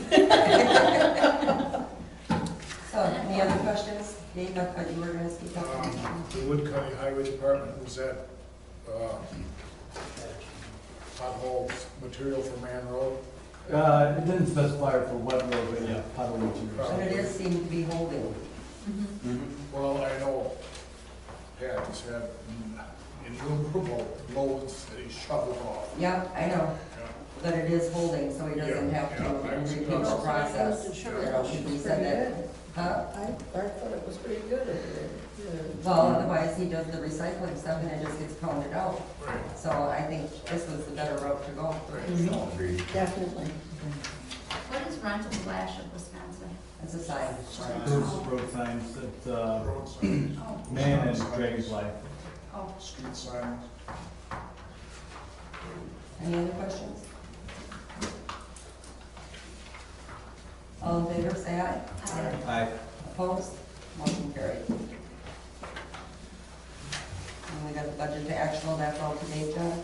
So, any other questions? Dave, I thought you were gonna speak up. The Wood County Highway Department, was that pothole material for Man Road? It didn't specify for what road, but yeah, pothole materials. But it is seemed to be holding. Well, I know Pat has had innumerable loads that he shoveled off. Yeah, I know, Yeah. but it is holding, so he doesn't have to Yeah, I was- repeat the process. Sure. You know, he said that, huh? I thought it was pretty good over there. Well, otherwise he does the recycling stuff and it just gets pounded out. Right. So I think this was the better route to go. So, Agreed. Definitely. What is Run to the Lash of Wisconsin? that's a sign. Road signs, it's, Road signs, Oh, Man and Dragonfly. oh, street signs. Any other questions? All in favor, say aye. Aye. Opposed? Motion carried. And we got the budget to actual, that's all to date, John?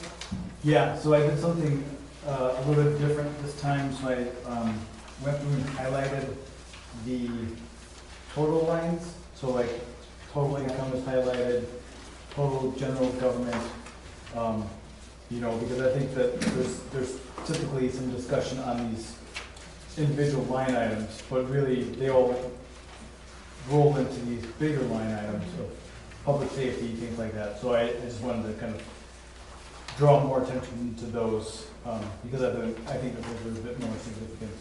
Yeah, so I did something a little bit different this time, so I went through and highlighted the total lines. So like, total income is highlighted, total general government, you know, because I think that there's typically some discussion on these individual line items, but really, they all roll into these bigger line items of public safety, things like that. So I just wanted to kind of draw more attention to those, because I think that those are a bit more significant.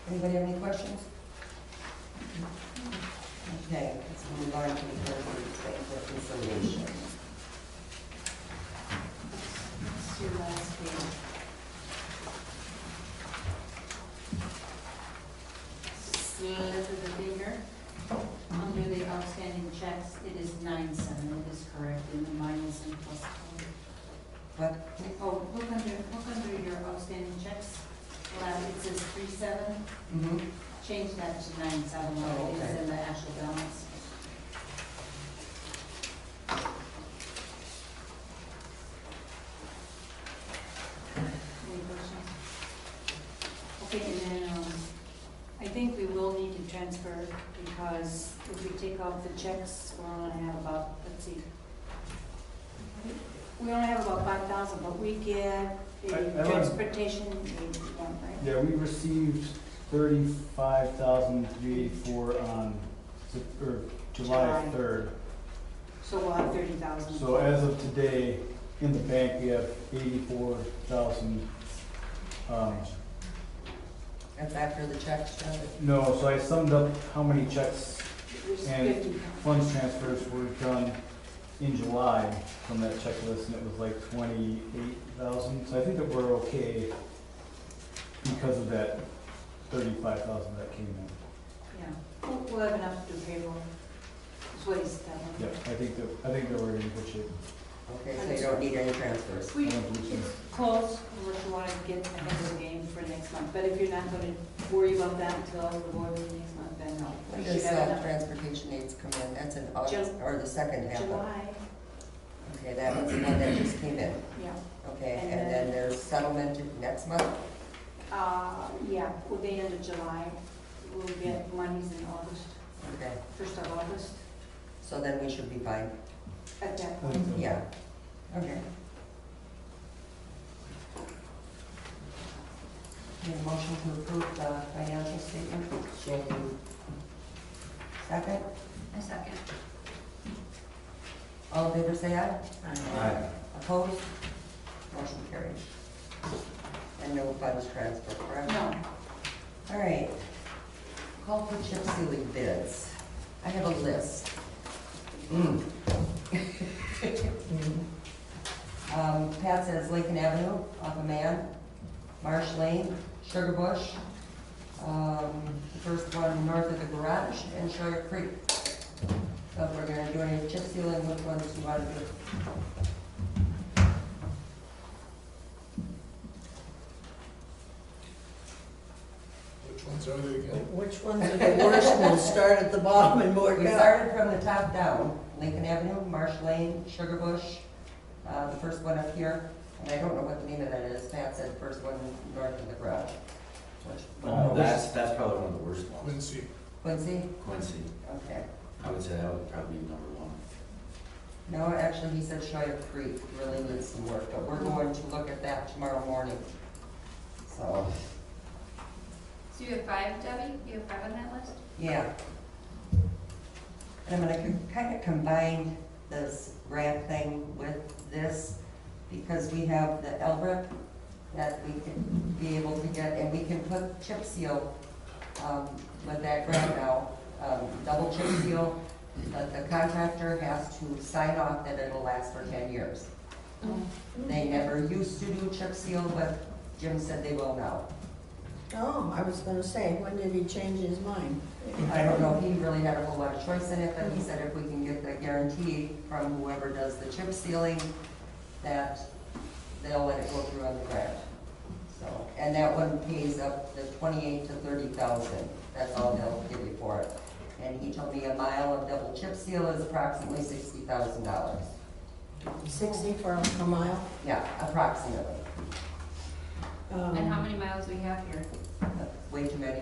Anybody have any questions? Okay, let's move on to the third reconciliation. It's your last page. Slip of the finger. Under the outstanding checks, it is 9/7, it is correct, in the minus and plus column. What? Oh, look under your outstanding checks, it says 3/7, Mm-hmm. change that to 9/7, Oh, it is okay. in the actual balance. Any questions? Okay, and then, I think we will need to transfer, because if we take off the checks, we're only have about, let's see. We only have about 5,000, but we get the I learned- transportation aid one, right? Yeah, we received 35,384 on July July. 3rd. So we'll have 30,000. So as of today, in the bank, we have 84,000. That's after the checks, John? No, so I summed up how many checks There's and 50. funds transfers were done in July from that checklist, and it was like 28,000. So I think that we're okay because of that 35,000 that came in. Yeah, we'll have enough to do payroll. That's what he's telling me. Yep, I think that we're in good shape. Okay, so you don't need any transfers. We, I don't believe so. it's close, unless you want to get ahead of the game for next month, but if you're not going to worry about that until the board meeting next month, then no. When We does should have enough. transportation aids come in? That's in August, Ju- or the second half of? July, Okay, that was the one that just came in. yeah. Okay, And and then then- there's settlement next month? Yeah, with the end of July, we'll get monies in August, Okay, 1st of August, so then we should be fine. at that I point. think so. Yeah, okay. Need a motion to approve the financial statement? So moved. Second? I second. All in favor, say aye. Aye. Opposed? Motion carried. And no funds transfer, correct? No, All right. Call for chip sealing bids. I have a list. Pat says Lincoln Avenue off of Man, Marsh Lane, Sugar Bush, the first one north of the garage, and Sawyer Creek. So if we're gonna do any chip sealing, which ones do you want to do? Which ones are they again? Which ones are the worst? We'll start at the bottom and work We up. started from the top down, Lincoln Avenue, Marsh Lane, Sugar Bush, the first one up here, and I don't know what the name of that is, Pat said first one north of the garage. Which one? That's probably one of the worst ones. Quincy. Quincy? Quincy, Okay. I would say that would probably be number one. No, actually, he said Sawyer Creek really needs some work, but we're going to look at that tomorrow morning. So, So you have 5, Debbie? You have 5 on that list? yeah. And I'm gonna kind of combine this grant thing with this, because we have the LRIP that we can be able to get, and we can put chip seal with that grant now, double chip seal, but the contractor has to sign off that it'll last for 10 years. They never used to do chip seal, but Jim said they will now. Oh, I was gonna say, when did he change his mind? I don't know if he really had a whole lot of choice in it, but he said if we can get the guarantee from whoever does the chip sealing, that they'll let it go through on the grant. So, and that one pays up to 28 to 30,000. That's all they'll give you for it. And he told me a mile of double chip seal is approximately $60,000. 60 for a mile? Yeah, approximately. And how many miles do we have here? Way too many.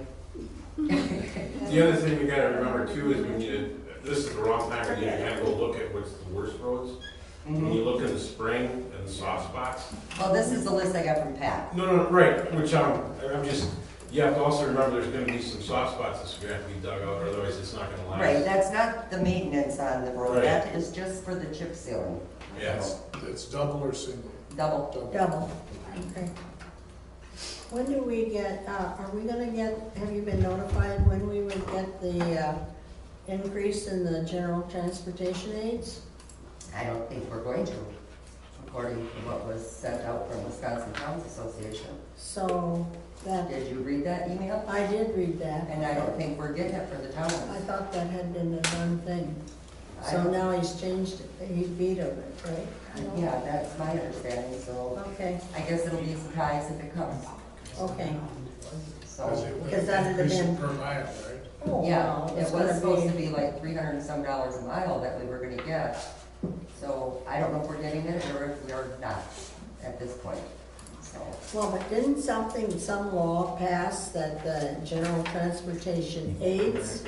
The other thing you gotta remember too is when you, this is the wrong time when you gotta go look at what's the worst roads. When you look in the spring and the soft spots. Well, this is the list I got from Pat. No, right, which I'm just, you have to also remember there's gonna be some soft spots that's gonna have to be dug out, or otherwise it's not gonna last. Right, that's not the maintenance on the road. Right. That is just for the chip sealing. Yes. It's double or single? Double. Double, okay. When do we get, are we gonna get, have you been notified when we would get the increase in the general transportation aids? I don't think we're going to, according to what was sent out from Wisconsin Towns Association. So that, Did you read that email? I did read that. And I don't think we're getting it for the towns. I thought that had been a done thing. I So don't- now he's changed it, he vetoed it, right? Yeah, that's my understanding, so Okay, I guess it'll be a surprise if it comes. okay. So, Because that would have Increase been- per mile, right? Oh, yeah, wow, it it's was gonna supposed to be like $300 and some a mile that we were gonna get. So I don't know if we're getting it or if we are not at this point, so. Well, but didn't some law pass that the general transportation aids,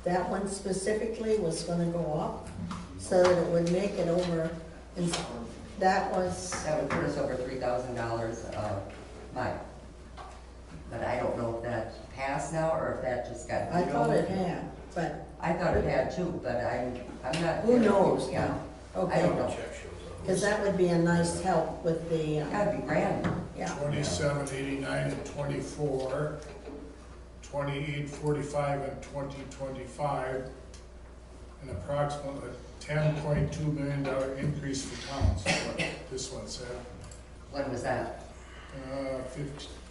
that one specifically was gonna go up? So that it would make it over, and that was, That would put us over $3,000 a mile. But I don't know if that passed now or if that just got I vetoed. thought it had, but I thought it had too, but I'm not. who knows Yeah, now? I Okay, don't know. Check shows up. because that would be a nice help with the, That'd be grand. yeah. 2789 and 24, 2845 and 2025, an approximately $10.2 million increase for towns, is what this one said. When was that?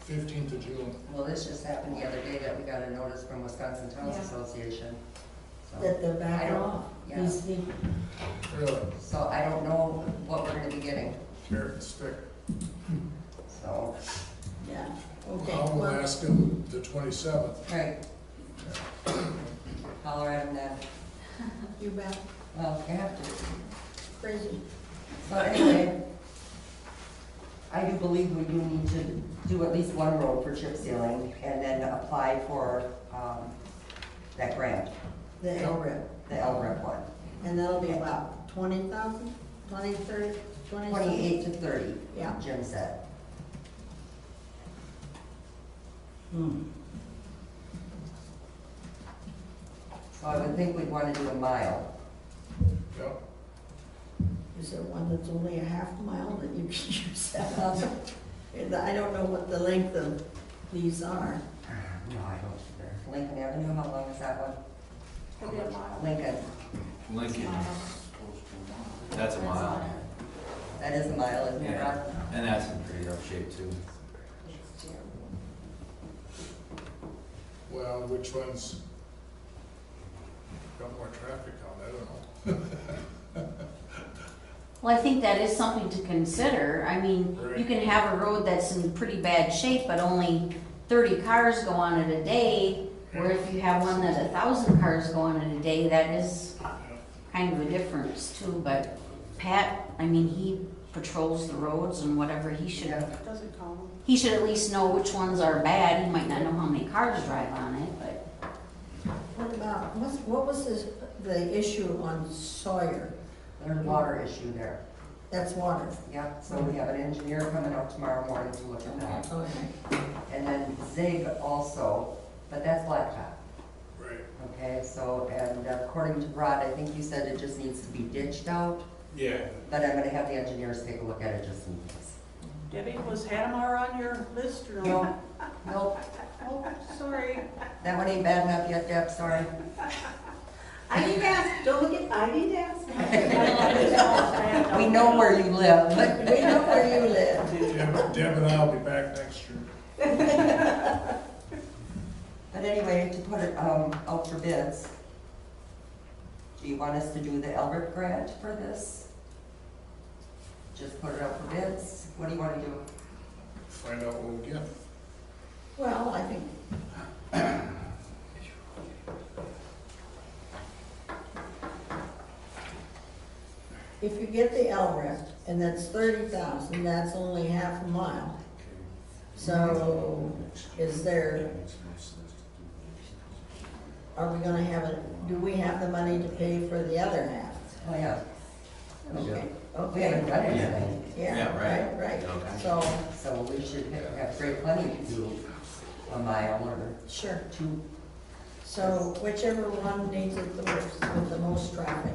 15th of June. Well, this just happened the other day that we got a notice from Wisconsin Towns Yeah. Association. So, That they're I backing don't- off. yeah. Really? So I don't know what we're gonna be getting, Carrot and stick. so, Yeah, okay. I'll well, ask him the 27th. right. Holler at him then. You bet, Well, you have to. crazy. So anyway, I do believe we do need to do at least one road for chip sealing and then apply for, that grant, The LRIP, the LRIP one. and that'll be about 20,000, 20, 30, 20? 28 to 30, Yeah. Jim said. So I would think we'd want to do a mile. Yep. Is there one that's only a half mile that you can use that? And I don't know what the length of these are. No, I don't either. Lincoln Avenue, how long is that one? Could be a mile. Lincoln, Lincoln, that's a mile. that is a mile, isn't it, Yeah, Rob? and that's in pretty rough shape too. Well, which ones got more traffic on, I don't know. Well, I think that is something to consider. I mean, you can have a road that's in pretty bad shape, but only 30 cars go on it a day, where if you have one that 1,000 cars go on it a day, that is kind of a difference too. But Pat, I mean, he patrols the roads and whatever, he should Doesn't count. he should at least know which ones are bad. He might not know how many cars drive on it, but What about, what was the issue on Sawyer? There's a water issue there. That's water. Yep, so we have an engineer coming out tomorrow morning to look at that. Okay. And then Zig also, but that's blacktop. Right. Okay, so, and according to Rod, I think you said it just needs to be ditched out, Yeah, but I'm gonna have the engineers take a look at it just in case. Debbie, was Hanamar on your list or no? No, nope, Oh, sorry. that one ain't bad enough yet, Deb, sorry. I didn't ask, don't look at, I didn't ask. We know where you live. We know where you live. Deb and I'll be back next year. But anyway, to put it out for bids, do you want us to do the Elbert grant for this? Just put it out for bids? What do you want to do? Find out what we get. Well, I think. If you get the LRIP, and that's 30,000, that's only half a mile. So, are we gonna have do we have the money to pay for the other half? Oh, yeah. Okay. We haven't done anything. Yeah, right. So, We should have great plenty to do a mile or sure. two. So whichever one needs it the most, with the most traffic.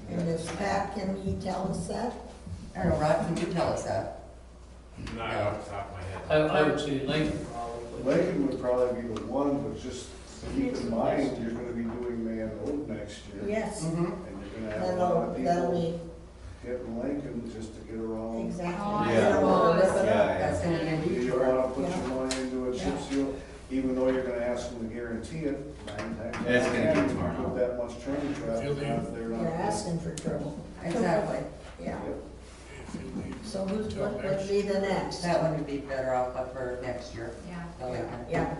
And if Pat, can he tell us that? I don't know, Rod, can you tell us that? Not off the top of my head. I would say Lincoln probably. Lincoln would probably be the one, but just keep in mind, you're gonna be doing Man Road next year. Yes, Mm-hmm. And you're gonna have a lot of that'll people be hitting Lincoln just to get around. exactly. Oh, You yeah. don't wanna rip it up. That's gonna be a You detour. don't wanna put Yeah. your money into a chip seal, even though you're gonna ask them to guarantee it, 9 times. It's gonna get out of 10, torn you put up. that much train traffic Feel on, if they're not. You're asking for trouble. Exactly. Yeah. If you leave So till what would next be the next? That one would be better off but for next year. Yeah. the Lincoln. Yeah,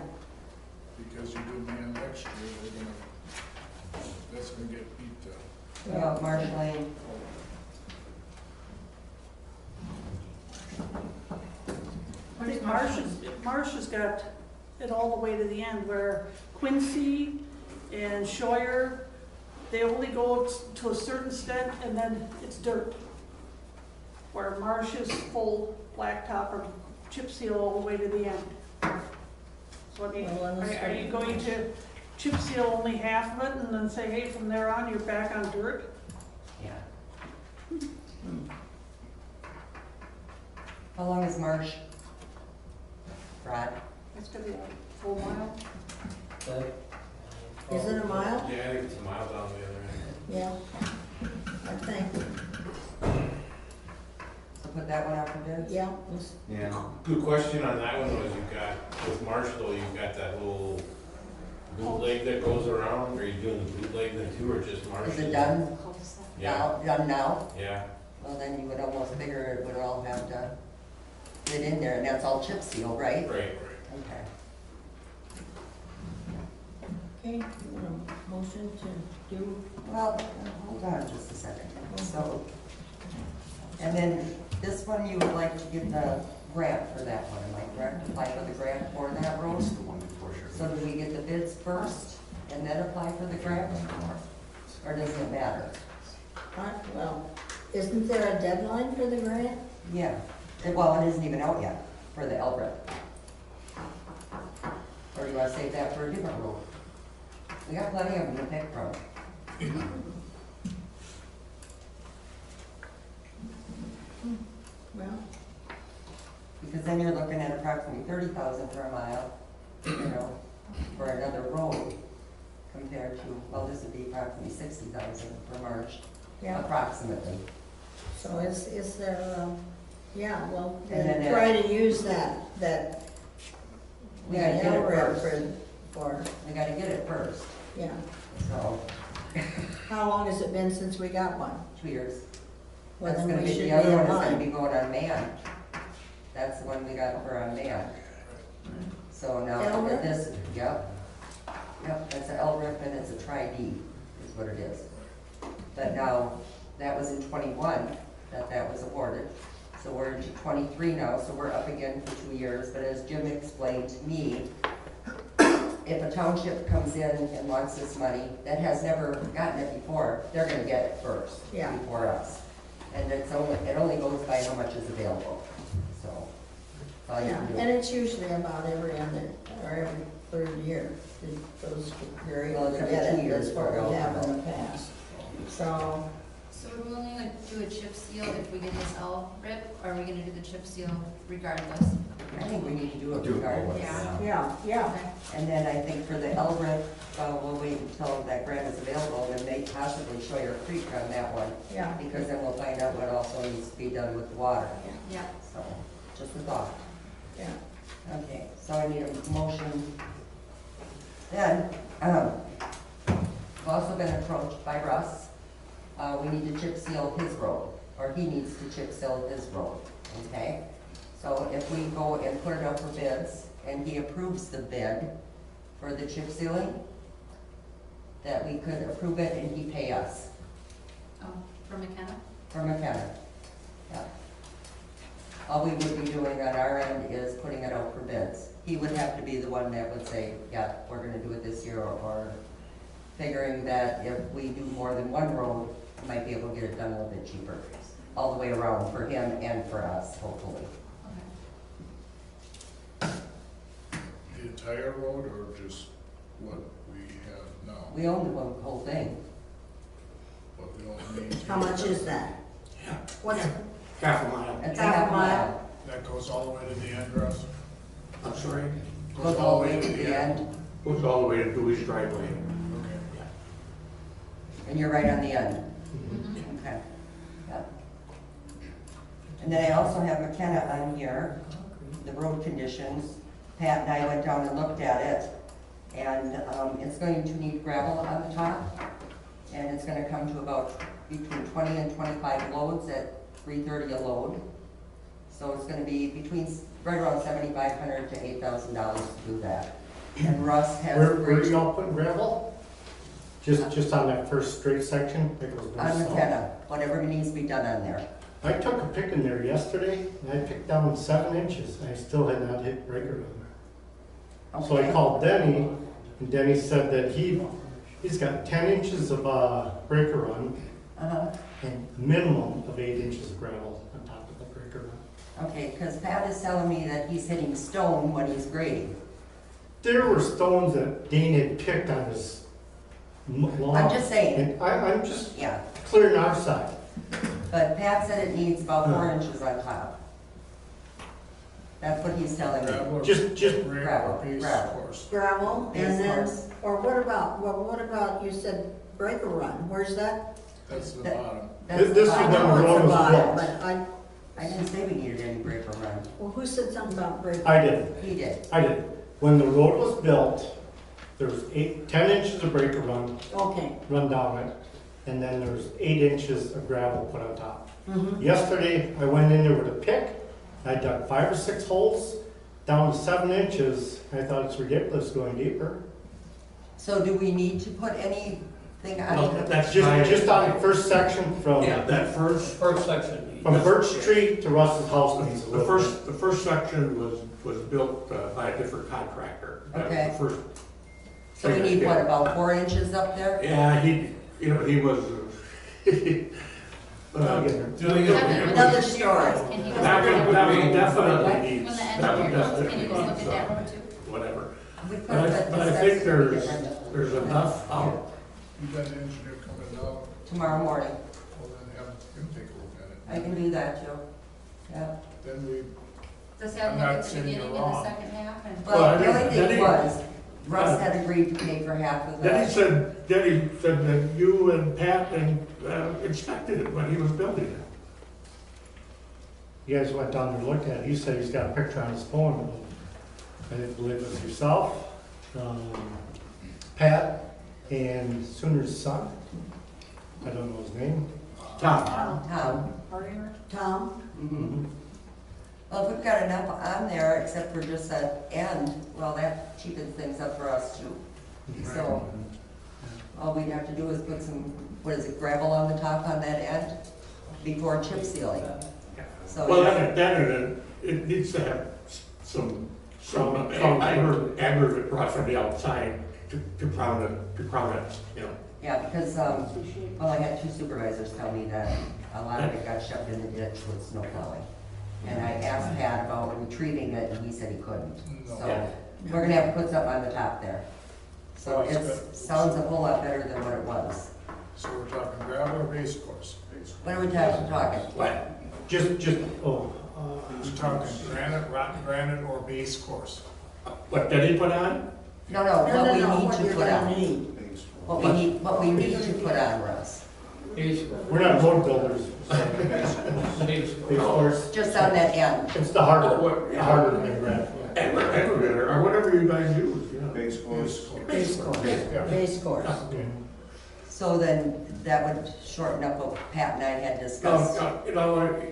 Because you do Man next year, that's gonna get beat to. What about Marsh Lane? I think Marsh has got it all the way to the end, where Quincy and Scheuer, they only go to a certain extent and then it's dirt. Where Marsh is full blacktop or chip seal all the way to the end. So I mean, Well, are you going to chip seal only half of it and then say, hey, from there on, you're back on dirt? Yeah. How long is Marsh? Rod? It's gonna be a full mile. is it a mile? Yeah, I think it's a mile down the other end. Yeah, I think, So put that one out for bids? yeah. Yeah. Good question on that one was you've got, with Marshall, you've got that little bootleg that goes around. Are you doing the bootleg then too, or just Marshall? Is it done Yeah, now, done now? yeah. Well, then you would almost figure it would all have to fit in there, and that's all chip seal, right? Right. Okay. Okay, you want a motion to do? Well, hold on just a second. So, and then this one, you would like to get the grant for that one, am I correct? Apply for the grant for that road? It's the one before sure. So do we get the bids first and then apply for the grant? Or doesn't it matter? Well, isn't there a deadline for the grant? Yeah, well, it isn't even out yet for the LRIP. Or do you want to save that for a different road? We got plenty of them to pick from. Well, Because then you're looking at approximately 30,000 for a mile, you know, for another road compared to, well, this would be approximately 60,000 for March, yeah, approximately. so is there, yeah, well, And then then, try to use that We gotta get it LRIP first. for, We gotta get it first, yeah. so, How long has it been since we got one? 2 years. Well, That's then gonna we be, should the be other in one is gonna line. be going on man. That's the one we got for on man. So now, LRIP? this, yep. Yep, that's a LRIP and it's a tri-D, is what it is. But now, that was in 21 that was awarded. So we're into 23 now, so we're up again for 2 years. But as Jim explained to me, if a township comes in and wants this money, that has never gotten it before, they're gonna get it first, Yeah. before us. And it only goes by how much is available, so. All you Yeah, can do. and it's usually about every other, or every third year, those, you're Well, able it's to every get 2 it, years that's what for we all have of in the past. So So would we only like do a chip seal if we get this L rip, or are we gonna do the chip seal regardless? I think we need to do it Do it regardless. Yeah. Yeah. Okay. And then I think for the LRIP, we'll wait until that grant is available and may possibly Sawyer Creek on that one. Yeah. Because then we'll find out what also needs to be done with the water. Yeah. So, just a thought. Yeah. Okay, so I need a motion. Then, we've also been approached by Russ. We need to chip seal his road, or he needs to chip seal his road, okay? So if we go and put it up for bids, and he approves the bid for the chip sealing, that we could approve it and he pay us Oh, for McKenna? for McKenna. Yeah. All we would be doing on our end is putting it out for bids. He would have to be the one that would say, yeah, we're gonna do it this year, or figuring that if we do more than one road, we might be able to get it done a little bit cheaper, all the way around for him and for us, hopefully. Okay. The entire road or just what we have now? We own the whole thing. But we don't need. How much is that? What's, Half a mile. It's Half a mile. That goes all the way to the end, Russ? I'm sorry? Goes all the way to the end, Goes all the way to Dewey's driveway. Okay. and you're right on the end. Mhm. Okay. Yep. And then I also have McKenna on here, the road conditions. Pat and I went down and looked at it, and it's going to need gravel on the top, and it's gonna come to about between 20 and 25 loads at $330 a load. So it's gonna be between, right around $7,500 to $8,000 to do that. And Russ has. Where do y'all put gravel? Just on that first straight section? That goes On north-south? McKenna, whatever needs to be done on there. I took a pick in there yesterday, and I picked down 7 inches, and I still had not hit breaker on. So I Okay. called Denny, and Denny said that he's got 10 inches of breaker run Uh-huh. and minimum of 8 inches of gravel on top of the breaker run. Okay, because Pat is telling me that he's hitting stone when he's grading. There were stones that Dane had picked on his lawn. I'm just saying, And I'm just yeah, clearing our side. but Pat said it needs about 4 inches on top. That's what he's telling me. Gravel or- Just gravel, gravel, base gravel. course. gravel, and Base then, course. or what about, you said breaker run, where's that? That's the That- bottom. That's the This is bottom. when the I know road it's was a bottom, built. but I didn't say we needed any breaker run. well, who said something about breaker? I did. He did. I did. When the road was built, there was 10 inches of breaker Okay. run down it, and then there was 8 inches of gravel put on top. Mm-hmm. Yesterday, I went in there with a pick, I dug 5 or 6 holes, down to 7 inches. I thought it's ridiculous going deeper. So do we need to put anything on? Well, it? that's just on the first section from First section. from Birch Street to Russ's house needs a little bit. The first section was built by a different contractor. That was Okay. the first. So we need, what, about 4 inches up there? Yeah, he was, Another story. Can you that would definitely When needs, the that would engineer comes, can you definitely just needs, look at that road too? whatever. We put But I the think steps there's enough out. You got an engineer coming out, tomorrow morning. well then have him take a look at it. I can do that, Joe. Yeah. Then we, Does he have I'm a look not at the saying beginning you're and the wrong. second half? And Well, the only then thing he- was, Russ had agreed to pay for half of Then he that. said that you and Pat inspected it when he was building it. You guys went down there and looked at it. He said he's got a picture on his phone. I didn't believe it was yourself, Pat, and Sooner's son. I don't know his name. Tom. Tom. Tom? Mm-hmm. Well, if we've got enough on there, except for just that end, well, that cheapens things up for us too. So, all we'd have to do is put some, what is it, gravel on the top on that end before chip sealing. So, Well, then it needs to have some aggregate brought from the outside to crown it, you know. yeah, because, well, I had 2 supervisors tell me that a lot of it got shoved in the ditch with snow plowing. And I asked Pat about retrieving it, and he said he couldn't. No. So, we're gonna have to put something on the top there. So it sounds a whole lot better than what it was. so we're talking gravel or base course? What are we talking? What? He's talking granite, rock granite, or base course. What did he put on? No, what we need what to you're put gonna on. need. What we need to put on, Russ. We're not road builders. Just on that end. It's the harder than granite. Aggregator, or whatever you guys use, yeah. Base course. Base course, base course. So then that would shorten up what Pat and I had discussed. You know,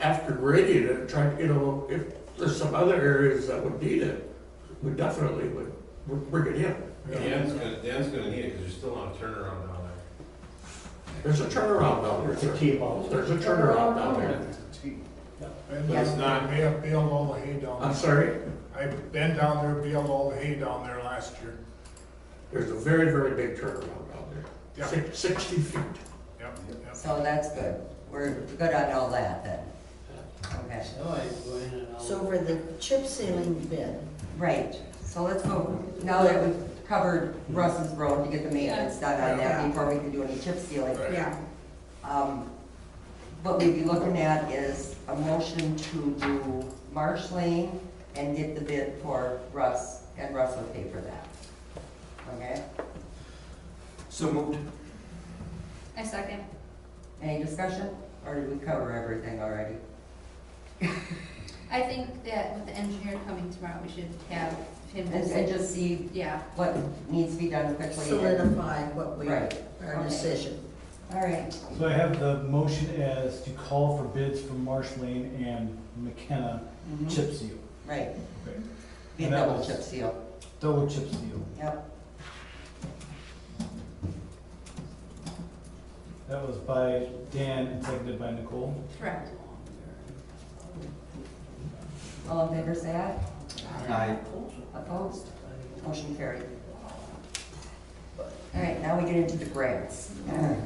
after grading it, if there's some other areas that would need it, we definitely would bring it in. Dan's gonna need it, because there's still not a turnaround down there. There's a turnaround down there. There's a turnaround down there. And But it's not- May have baled all the hay down I'm there. sorry? I've been down there, baled all the hay down there last year. There's a very, very big turnaround down there. Yeah. 60 feet. Yep. So that's good. We're good on all that then. Okay. So for the chip sealing bid, Right, so let's go, now that we've covered Russ's Road to get the maintenance done on that before we can do any chip sealing. yeah, What we'd be looking at is a motion to do Marsh Lane and get the bid for Russ, and Russ will pay for that. Okay? So moved. I second. Any discussion, or did we cover everything already? I think that with the engineer coming tomorrow, we should have him And visit. just see Yeah. what needs to be done quickly. solidify what we, Right. our Okay. decision. All right, So I have the motion as to call for bids for Marsh Lane and McKenna Mhm. chip seal. right, Okay. be a And that double was- chip seal, Double chip seal. yep. That was by Dan and seconded by Nicole. Correct. All in favor, say aye. Aye. Opposed? Motion carried. All right, now we get into the grants. God.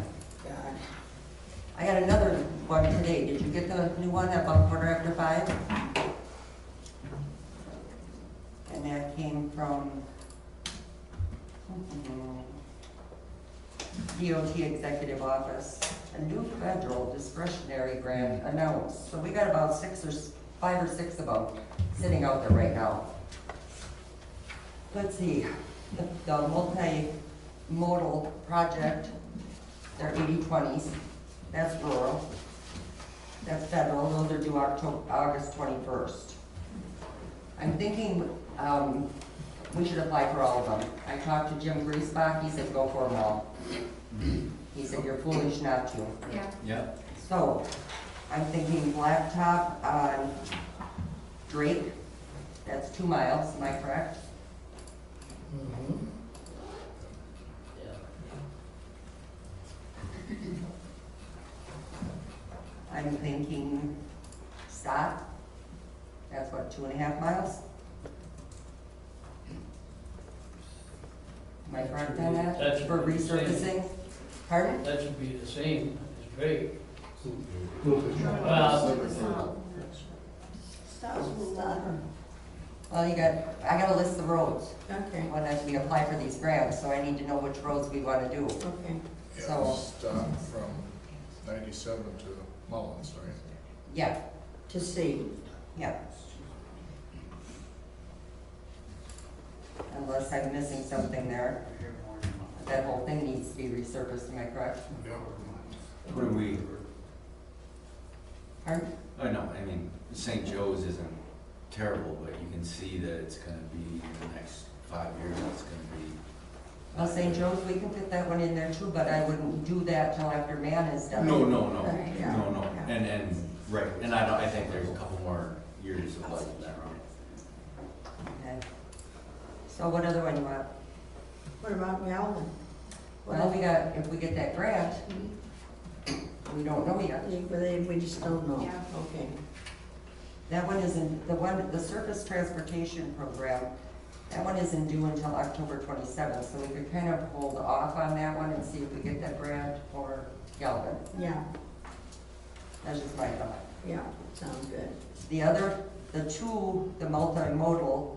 I got another one today. Did you get the new one about 5:15? And that came from DOT Executive Office, a new federal discretionary grant announced. So we got about 5 or 6 of them sitting out there right now. Let's see, the multimodal project, they're 80/20s, that's rural. That's federal, those are due August 21st. I'm thinking, we should apply for all of them. I talked to Jim Griesbach, he said go for them all. He said you're foolish not to. Yeah. Yep. So, I'm thinking blacktop on Drake, that's 2 miles, am I correct? I'm thinking Scott, that's what, 2.5 miles? Am I correct on that? That's For the same. resurfacing? Pardon? That should be the same as Drake. Well, I gotta list the roads. Okay, When we apply for these grants, so I need to know which roads we wanna do. okay. Yeah, So- stop from 97 to Mullins, right? Yeah, To see, yeah. Unless I'm missing something there. That whole thing needs to be resurfaced, am I correct? Yep. What do we, Pardon? I know, I mean, St. Joe's isn't terrible, but you can see that it's gonna be, in the next 5 years, it's gonna be. Well, St. Joe's, we can fit that one in there too, but I wouldn't do that till after man is done. No, Right, yeah. no, and, right, and I think there's a couple more years of life in that road. Okay. So what other one you want? what about Galvin? Well, we got, if we get that grant, we don't know yet. We just don't know. Yeah. Okay. That one isn't, the surface transportation program, that one isn't due until October 27th, so we could kind of hold off on that one and see if we get that grant for Galvin. Yeah, That's just my thought. yeah, sounds good. The other, the multimodal,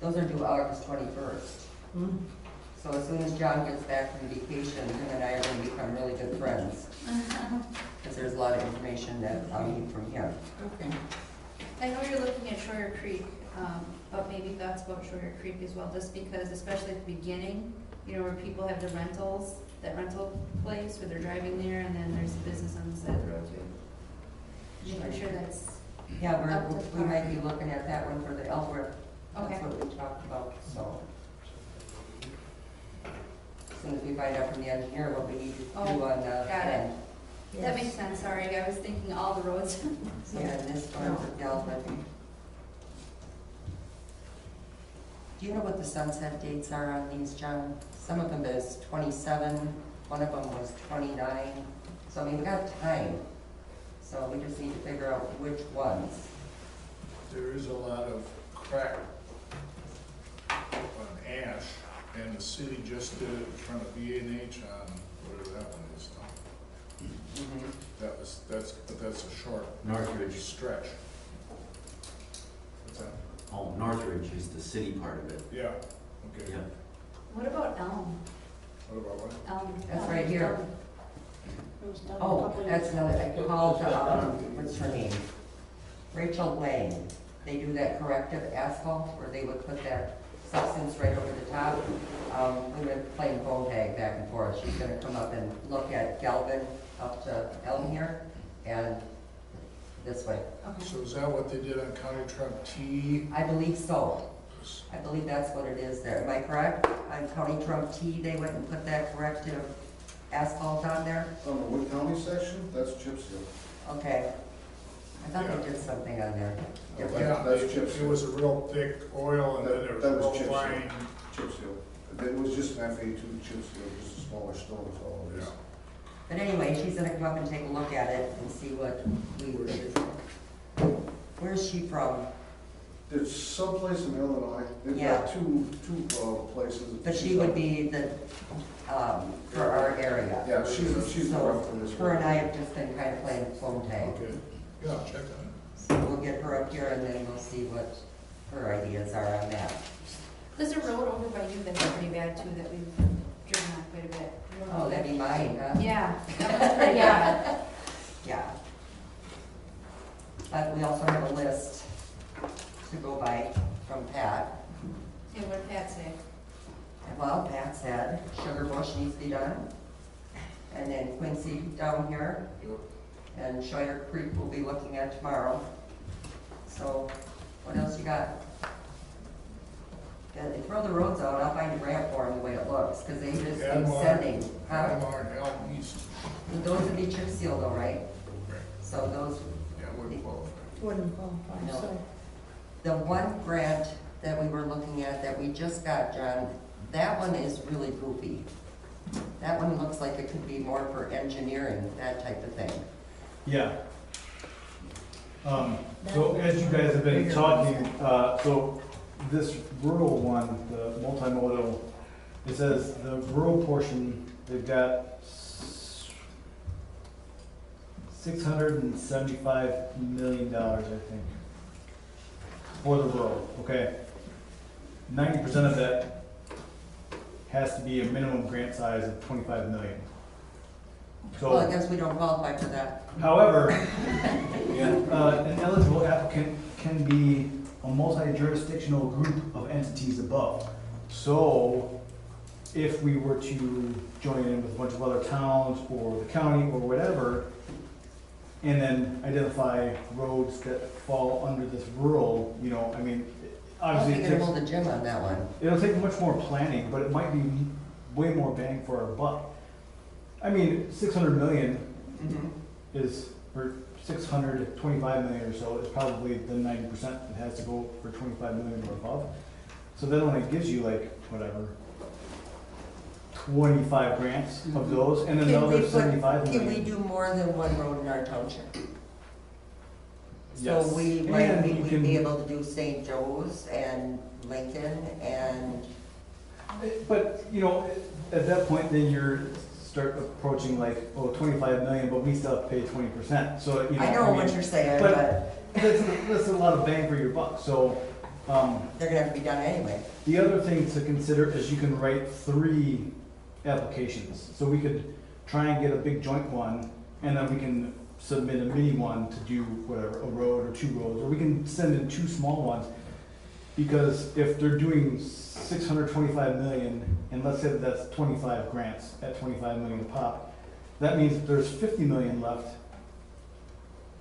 those are due August 21st. Hmm? So as soon as John gets back from vacation, him and I are gonna become really good friends. Because there's a lot of information that I'll need from him. Okay. I know you're looking at Shorter Creek, but maybe thoughts about Shorter Creek as well, just because, especially at the beginning, you know, where people have the rentals, that rental place where they're driving there, and then there's the business on the side of the road too. I'm sure that's, Yeah, Up to we might par. be looking at that one for the Ellsworth. Okay. That's what we talked about, so. As soon as we find out from the engineer what we need to do Oh, on got it. end. that makes sense, sorry, I was thinking all the roads. Yeah, and this one for Galvin. Do you know what the sunset dates are on these, John? Some of them is 27, one of them was 29. So I mean, we got time. So we just need to figure out which ones. There is a lot of crack on Ash, and the city just did it in front of B&H on, whatever that one is now. But that's a short Northridge. stretch. What's that? Oh, Northridge is the city part of it. Yeah, okay. Yep. What about Elm? What about what? Elm. That's right here. It was done a Oh, couple that's years another, ago. I called, what's her name? Rachel Lang. They do that corrective asphalt where they would put that substance right over the top. We've been playing phone tag back and forth. She's gonna come up and look at Galvin up to Elm here and this way. So is that what they did on County Truck T? I believe so. I believe that's what it is there. Am I correct? On County Trump T, they went and put that corrective asphalt on there? On the Wood County section, that's chip seal. Okay. I thought they did something on there. Yeah, That's chip it seal. was a real thick oil and then it was That real was chip seal. fine. Chip seal. It was just an FA2 chip seal, just a smaller stone, that's all it is. Yeah. But anyway, she's gonna come up and take a look at it and see what we did. Where's she from? It's someplace in Illinois. They've Yeah. got two places. But she would be the, for our area. Yeah, she's the So rep for this her and one. I have just been kind of playing phone tag. Okay, yeah, I'll check on it. So we'll get her up here and then we'll see what her ideas are on that. There's a road over by you that's pretty bad too, that we've driven on quite a bit. You don't know Oh, that'd be mine, huh? Yeah, that one's pretty bad. Yeah. But we also have a list to go by from Pat. And what did Pat say? Well, Pat said Sugar Bush needs to be done. And then Quincy down here. And Shire Creek we'll be looking at tomorrow. So, what else you got? Yeah, they throw the roads out, I'll find a grant for them the way it looks, because they just keep sending. Huh? Admar and Elm East. Those would be chip seal though, right? Right. So those, Yeah, wouldn't qualify. Wouldn't qualify, No. so. the one grant that we were looking at that we just got, John, that one is really goofy. That one looks like it could be more for engineering, that type of thing. Yeah. So as you guys have been talking, so this rural one, the multimodal, it says the rural portion, they've got $675 million, I think, for the rural, okay? 90% of that has to be a minimum grant size of 25 million. So. Well, I guess we don't qualify for that. However, an eligible applicant can be a multi-jurisdictional group of entities above. So if we were to join in with a bunch of other towns or the county or whatever, and then identify roads that fall under this rural, you know, I mean, obviously I'll it get takes, hold of Jim on that one. it'll take much more planning, but it might be way more bang for our buck. I mean, 600 million is, or 625 million or so is probably the 90% that has to go for 25 million or above. So that only gives you like, whatever, 25 grants of those, and then the other 75 Can we million. do more than one road in our township? So Yes. we And might you we'd can- be able to do St. Joe's and Lincoln and, But, you know, at that point, then you're start approaching like, oh, 25 million, but we still have to pay 20%, so, you know. I know what mean, you're saying, but- but That's a lot of bang for your buck, so, They're gonna have to be done anyway. The other thing to consider is you can write 3 applications. So we could try and get a big joint one, and then we can submit a mini one to do whatever, a road or 2 roads, or we can send in 2 small ones. Because if they're doing 625 million, and let's say that's 25 grants at 25 million a pop, that means there's 50 million left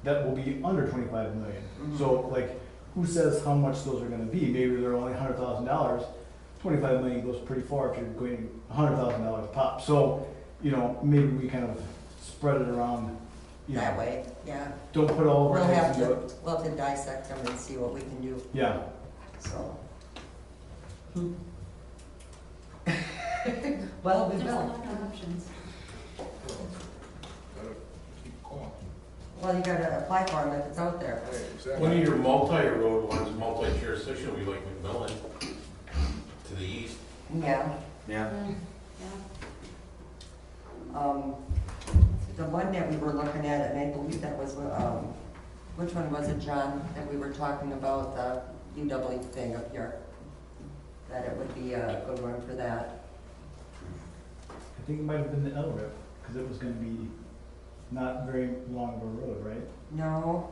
that will be under 25 million. So like, who says how much those are gonna be? Maybe they're only $100,000. 25 million goes pretty far if you're going $100,000 a pop. So, you know, maybe we kind of spread it around, you know. That way, yeah. Don't put all of We'll our eggs have into to, it. we'll have to dissect them and see what we can do, Yeah. so. Well, we There's a will. lot of options. Gotta keep going. Well, you gotta apply for them if it's out there. Right, exactly. One of your multi-road ones, multi-jurisdiction, will be like McMillan to the east. Yeah. Yeah. The one that we were looking at, and I believe that was, which one was it, John, that we were talking about, the UW thing up here? That it would be a good one for that. I think it might have been the LRIP, because it was gonna be not very long of a road, right? No?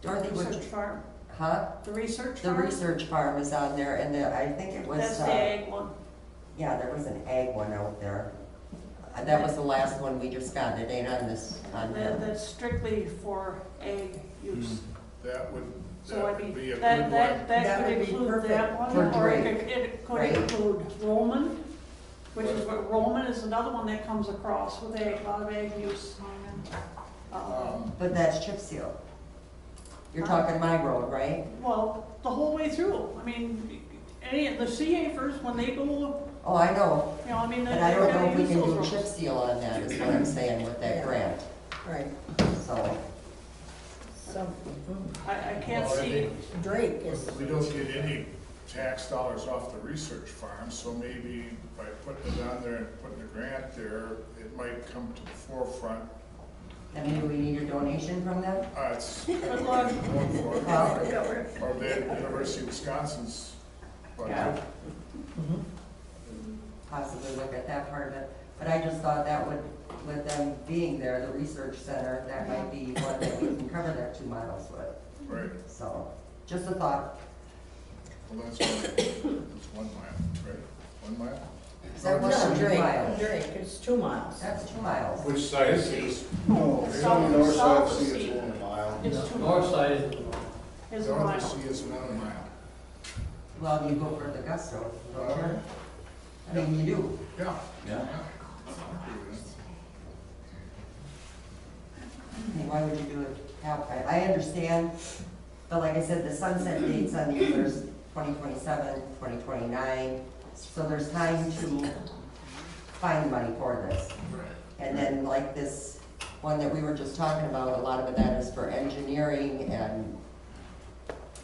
Dorothy, Research which, farm, huh? the research The farm? research farm is on there, and I think it was, That's the ag one. yeah, there was an ag one out there. That was the last one we just got, it ain't on this, on That, the, that's strictly for ag use. That would, So I that mean, would be a good that, one. that That could would be include perfect that one, for or Drake, it could right? include Roman, which is what, Roman is another one that comes across with a lot of ag use. but that's chip seal. You're talking my road, right? Well, the whole way through, I mean, any of the CAFers, when they go, Oh, I know, you know, I mean, but I they're don't know gonna if we use can those do roads. chip seal on that, is what I'm saying with that grant, Right. so. So, I can't Well, I see, think Drake is. we don't get any tax dollars off the research farm, so maybe by putting it on there and putting the grant there, it might come to the forefront. I mean, do we need a donation from them? It's good luck. going for it. Well, Or the University of Wisconsin's budget. yeah. Possibly look at that part of it, but I just thought that would, with them being there, the research center, that might be one that we can cover that 2 miles with, Right, so, just a thought. well, that's 1 mile, right? 1 mile? That was No, 2 Drake, miles. Drake, it's 2 miles. That's 2 miles. Which side is east? No, it's on the north side, South see, of it's sea. 1 mile. It's too North much, side is, is a North mile. of sea is 1 mile. Well, you go for the gusto, don't you? I mean, you do. Yeah. Yeah. I mean, why would you do it half? I understand, but like I said, the sunset dates on these are 2027, 2029, so there's time to find money for this. And then like this one that we were just talking about, a lot of that is for engineering, and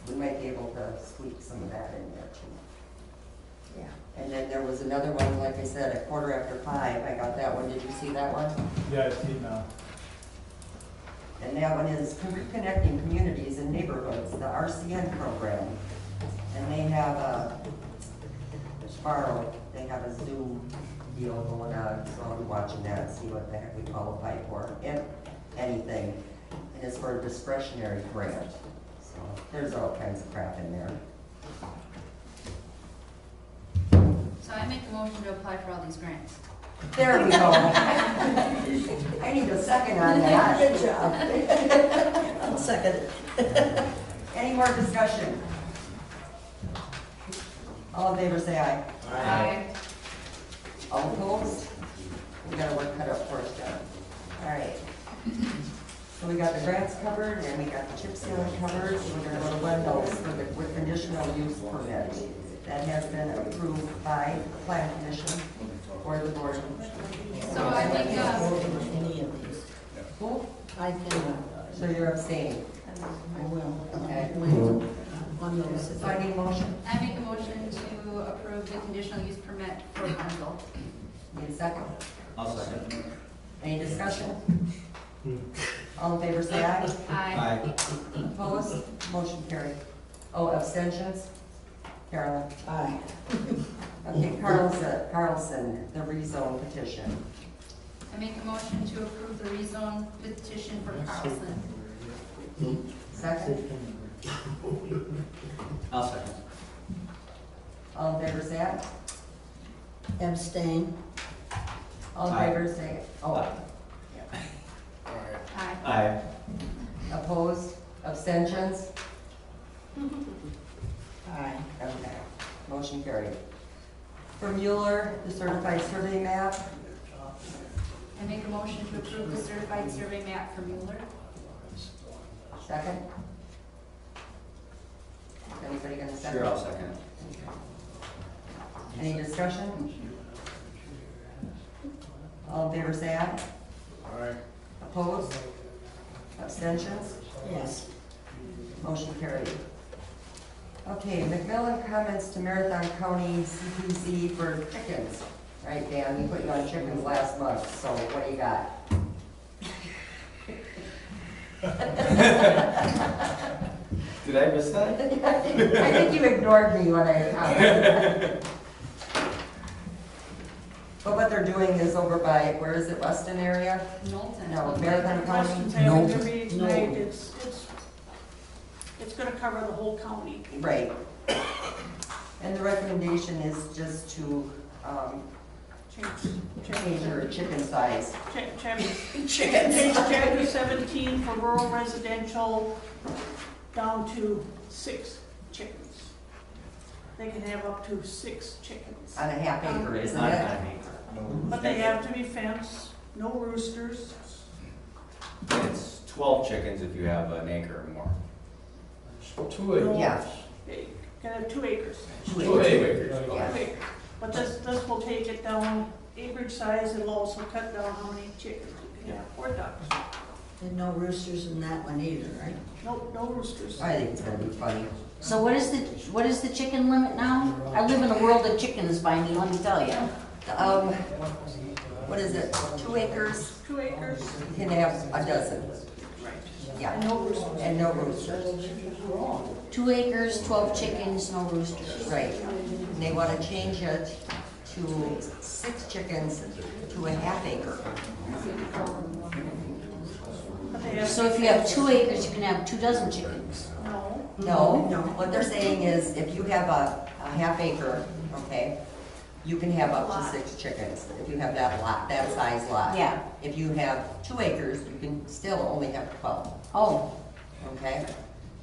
we might be able to squeak some of that in there too. Yeah. And then there was another one, like I said, at 5:15, I got that one, did you see that one? Yeah, I see it now. And that one is Reconnecting Communities and Neighborhoods, the RCN program. And they have tomorrow, they have a Zoom deal going on, so I'll be watching that and see what the heck we qualify for, if anything. And it's for a discretionary grant, so there's all kinds of crap in there. So I make the motion to apply for all these grants. There we go. I need a second on that. Good job. I'll second it. Any more discussion? All in favor, say aye. Aye. All opposed? We got our work cut out for us, John. All right. So we got the grants covered, and we got the chip sealing covered, so we're gonna go to Wendell's for the, with conditional use permit. That has been approved by the plan commission or the board. So I make, Any of these. Who? I cannot. So you're abstaining. I will. Okay. On those. So I need a motion. I make a motion to approve the conditional use permit for Wenzel. Need a second? I'll second. Any discussion? All in favor, say aye. Aye. Opposed? Motion carried. Oh, abstentions? Carolyn? Aye. Okay, Carlson, the rezone petition. I make a motion to approve the rezone petition for Carlson. Second? I'll second. All in favor, say aye. Abstain. All in Aye. favor, say, oh, All right. Aye. Aye. opposed, abstentions? Aye. Okay, motion carried. For Mueller, the certified survey map, I make a motion to approve the certified survey map for Mueller. second? Is anybody gonna second? Sure, I'll second. Any discussion? All in favor, say aye. Aye. Opposed? Abstentions? Yes. Motion carried. Okay, McMillan comments to Marathon County CPC for chickens. Right, Dan, we put you on chickens last month, so what do you got? Did I miss that? I think you ignored me when I commented. But what they're doing is over by, where is it, Weston area? Knowlton. No, Marathon Weston's County? having their meeting tonight, it's gonna cover the whole county. Right. And the recommendation is just to, change your chicken size. Change Chickens. chapter 17 for rural residential down to 6 chickens. They can have up to 6 chickens. On a half acre, It's isn't not it? an acre. But they have to be fenced, no roosters. It's 12 chickens if you have an acre or more. 2 acres. Yeah. They can have 2 acres. 2 acres. Yeah. Okay. But this will take it down acreage size, it'll also cut down how many chickens you can have, or ducks. And no roosters in that one either, right? No roosters. I think it's gonna be funny. So what is the chicken limit now? I live in a world of chickens by me, let me tell you. What is it, 2 acres? 2 acres. You can have a dozen. Yeah, And no roosters. and no roosters. 2 acres, 12 chickens, no roosters. Right. And they wanna change it to 6 chickens to a half acre. But they have So if you have 2 acres, you can have 2 dozen chickens. No. No, what they're saying is if you have a half acre, okay, you can have up to 6 chickens, if you have that lot, that size lot. Yeah. If you have 2 acres, you can still only have 12, Oh, okay?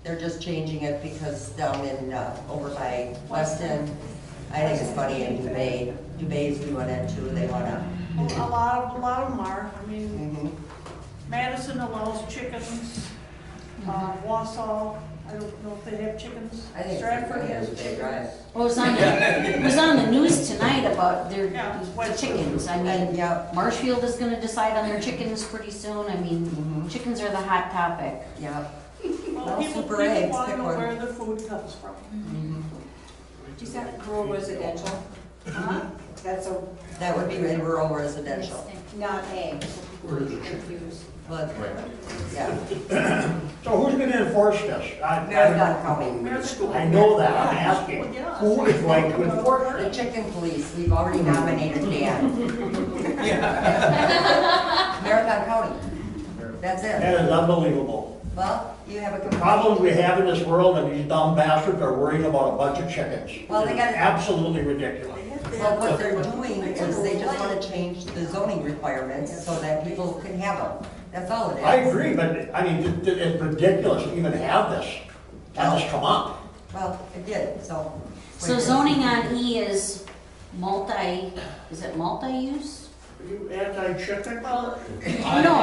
They're just changing it because down in, over by Weston, I think it's funny in Dubai's doing it too, they wanna. A lot of them are. I mean, Mhm. Madison allows chickens. Wausau, I don't know if they have chickens. I think it's Stratford funny has as they drive. chickens. well, it was on the news tonight about Yeah, the chickens. I mean, Yeah, Marshfield is gonna decide on their chickens pretty soon. I mean, Mhm. chickens are the hot topic. yeah. Well, Well, people super eggs, want to pick know one. where the food comes from. Mhm. Is that rural residential? Huh? That's a, That would be in rural residential. not ag, so people get confused. But, yeah, So who's gonna enforce this? Marathon County. I know that, I'm asking, Yeah. who is going to enforce The it? chicken police, we've already nominated Dan. Marathon County. That's it. That is unbelievable. Well, you have a. The problems we have in this world, and these dumb bastards are worrying about a bunch of chickens. Well, they got- Absolutely ridiculous. Well, what they're doing is they just want to change the zoning requirements so that people can have them. That's all it is. I agree, but, I mean, it's ridiculous to even have this come up. Well, it did, so. So zoning on E is is it multi-use? Are you anti-chicken? Well, No.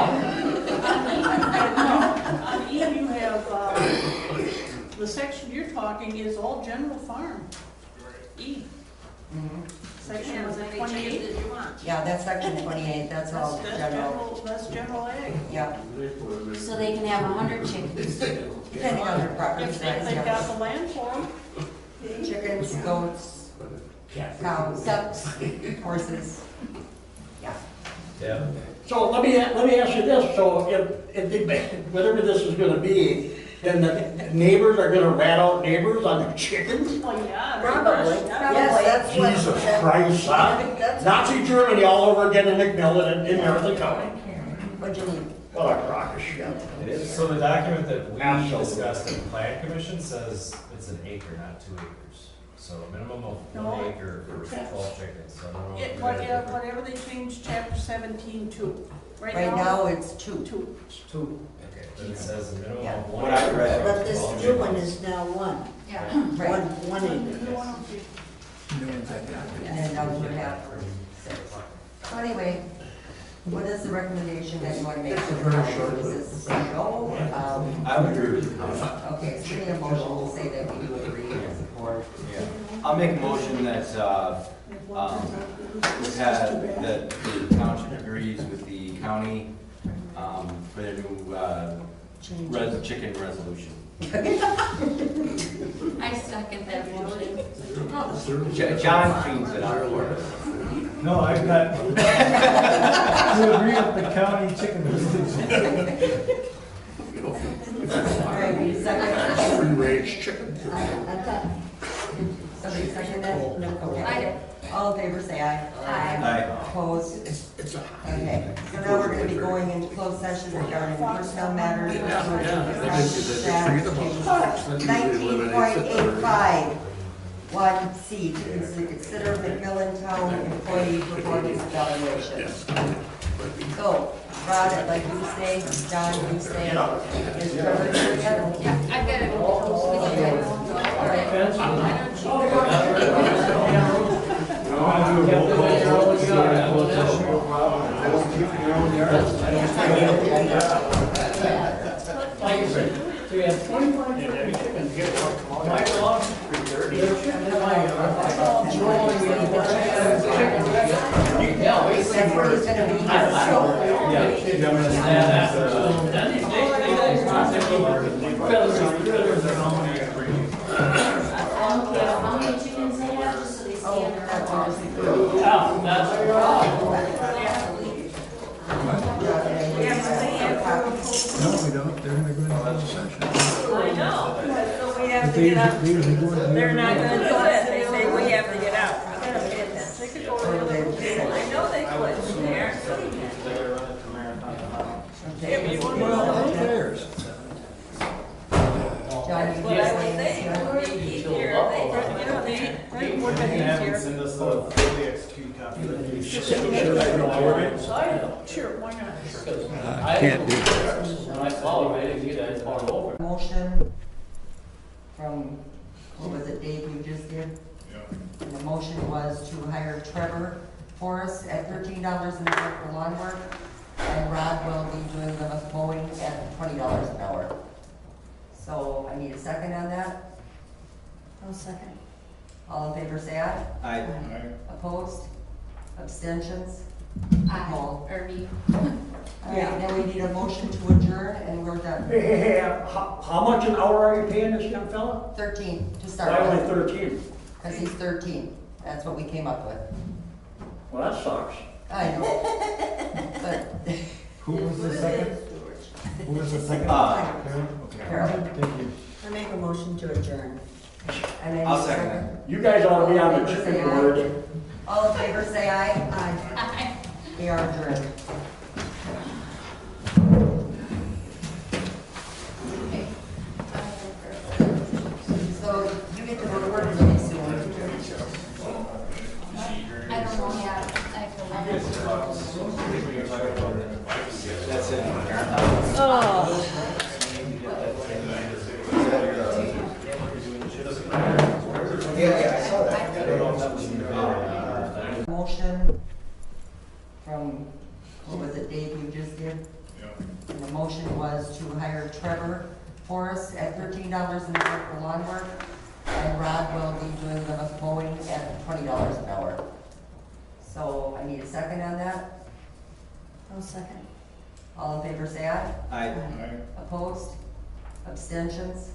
on E, you have, the section you're talking is all general farm. E, Mhm. section was it 28? Yeah, that's section 28, that's all general. That's general ag. Yeah, So they can have 100 chickens. depending on their property If size, they've got yeah. the land for them. Chickens, goats, cows, ducks, horses. Yeah. Yeah. So let me ask you this, so if whatever this is gonna be, then the neighbors are gonna rat out neighbors on their chickens? Oh, yeah. Probably, Yeah. yes, that's what. Jesus Christ, huh? That's- Nazi Germany all over again in McMillan and in Merritt County. What'd you need? What a crock of shit. It is. So the document that we Absolutely. discussed in plan commission says it's an acre, not 2 acres. So a minimum of No. 1 acre for 12 chickens, so I don't know if It, we're gonna differ. whatever they changed chapter 17 to. Right now, it's two. Two. Two. Okay, then it says a minimum Yeah. of 1 What I acre. read- But this 12 new one chickens. is now one, Yeah. Right. one acre. And then down to half. So anyway, what is the recommendation that you want to make? It's a very short Is this no? I would agree with you. Okay, so we need a motion to say that we do agree and support. Yeah. I'll make a motion that, that the township agrees with the county, for their new, chicken resolution. I second that motion. John cleans it out for us. No, I've got to agree with the county chicken resolution. All right, we second. Free-range chickens. I thought, Somebody second that? No. Okay. I did. All in favor, say aye. Aye. Opposed? It's a. Okay, so now we're gonna be going into closed session regarding personnel matters. Nineteen point eight five. 1C, to consider McMillan Town employee performance evaluation. So, Rod, I'd like you to stay, John, you stay. Is Trevor here yet? Yeah, I've got it. All right. So we have 25 chickens. My dog, yeah, we That's where he's gonna be. yeah, I'm gonna stand after. Then they How many chickens they have, just so they stay under our laws. yeah, that's the problem. No, we don't, they're gonna go into closed session. I know, so we have to They get out. usually go into. They're not gonna do it, they say we have to get out. They could go to the other table. I know they could, they aren't sitting there. Okay. Well, who cares? John, you But I would just think it would be easier, they would have been easier. Send us the fully executed copy. Should I record it? Sure, why not? I can't do that. When I follow it, you guys fall over. Motion from, what was it, Dave, you just did? And the motion was to hire Trevor Forrest at $13 an hour for lawn work, and Rod will be doing the mowing at $20 an hour. So I need a second on that. I'll second. All in favor, say aye. Aye. Opposed? Abstentions? Aye. Irby. All right, now we need a motion to adjourn, and we're done. Hey, how much an hour are you paying this young fella? 13 to Why start only with, 13? because he's 13. That's what we came up with. Well, that sucks. I know. But Who was the second? Who was the second? Carol, Thank you. I make a motion to adjourn. and then I'll you second it. You guys ought to be on the chicken board. All in favor, say aye. Aye. We are adjourned. So you get to go to work really soon. I don't know yet. I have to That's it. Oh. Yeah, I saw that. Motion from, what was it, Dave, you just did? And the motion was to hire Trevor Forrest at $13 an hour for lawn work, and Rod will be doing the mowing at $20 an hour. So I need a second on that. I'll second. All in favor, say aye. Aye. Opposed? Abstentions?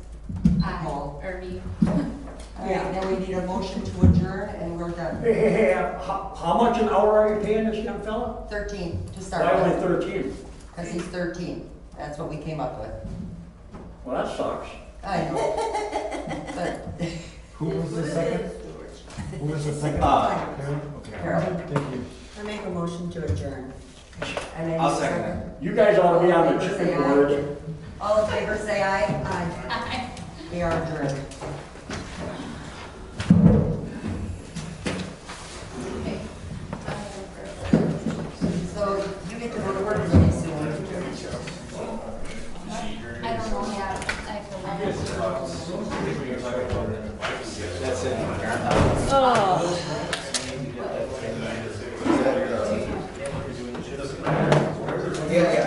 Aye. Irby. All right, now we need a motion to adjourn, and we're done. Hey, how much an hour are you paying this young fella? 13 to Why start only with, 13? because he's 13. That's what we came up with. Well, that sucks. I know. But Who was the second? Who was the second? Carol? Okay. Carol. Thank you. I make a motion to adjourn. And then I'll second that. You guys ought to be on the chicken board. All in favor, say aye. Aye. We are adjourned. So you get to go to work really soon. I don't know yet, I have to learn. That's it. Oh. Yeah, yeah.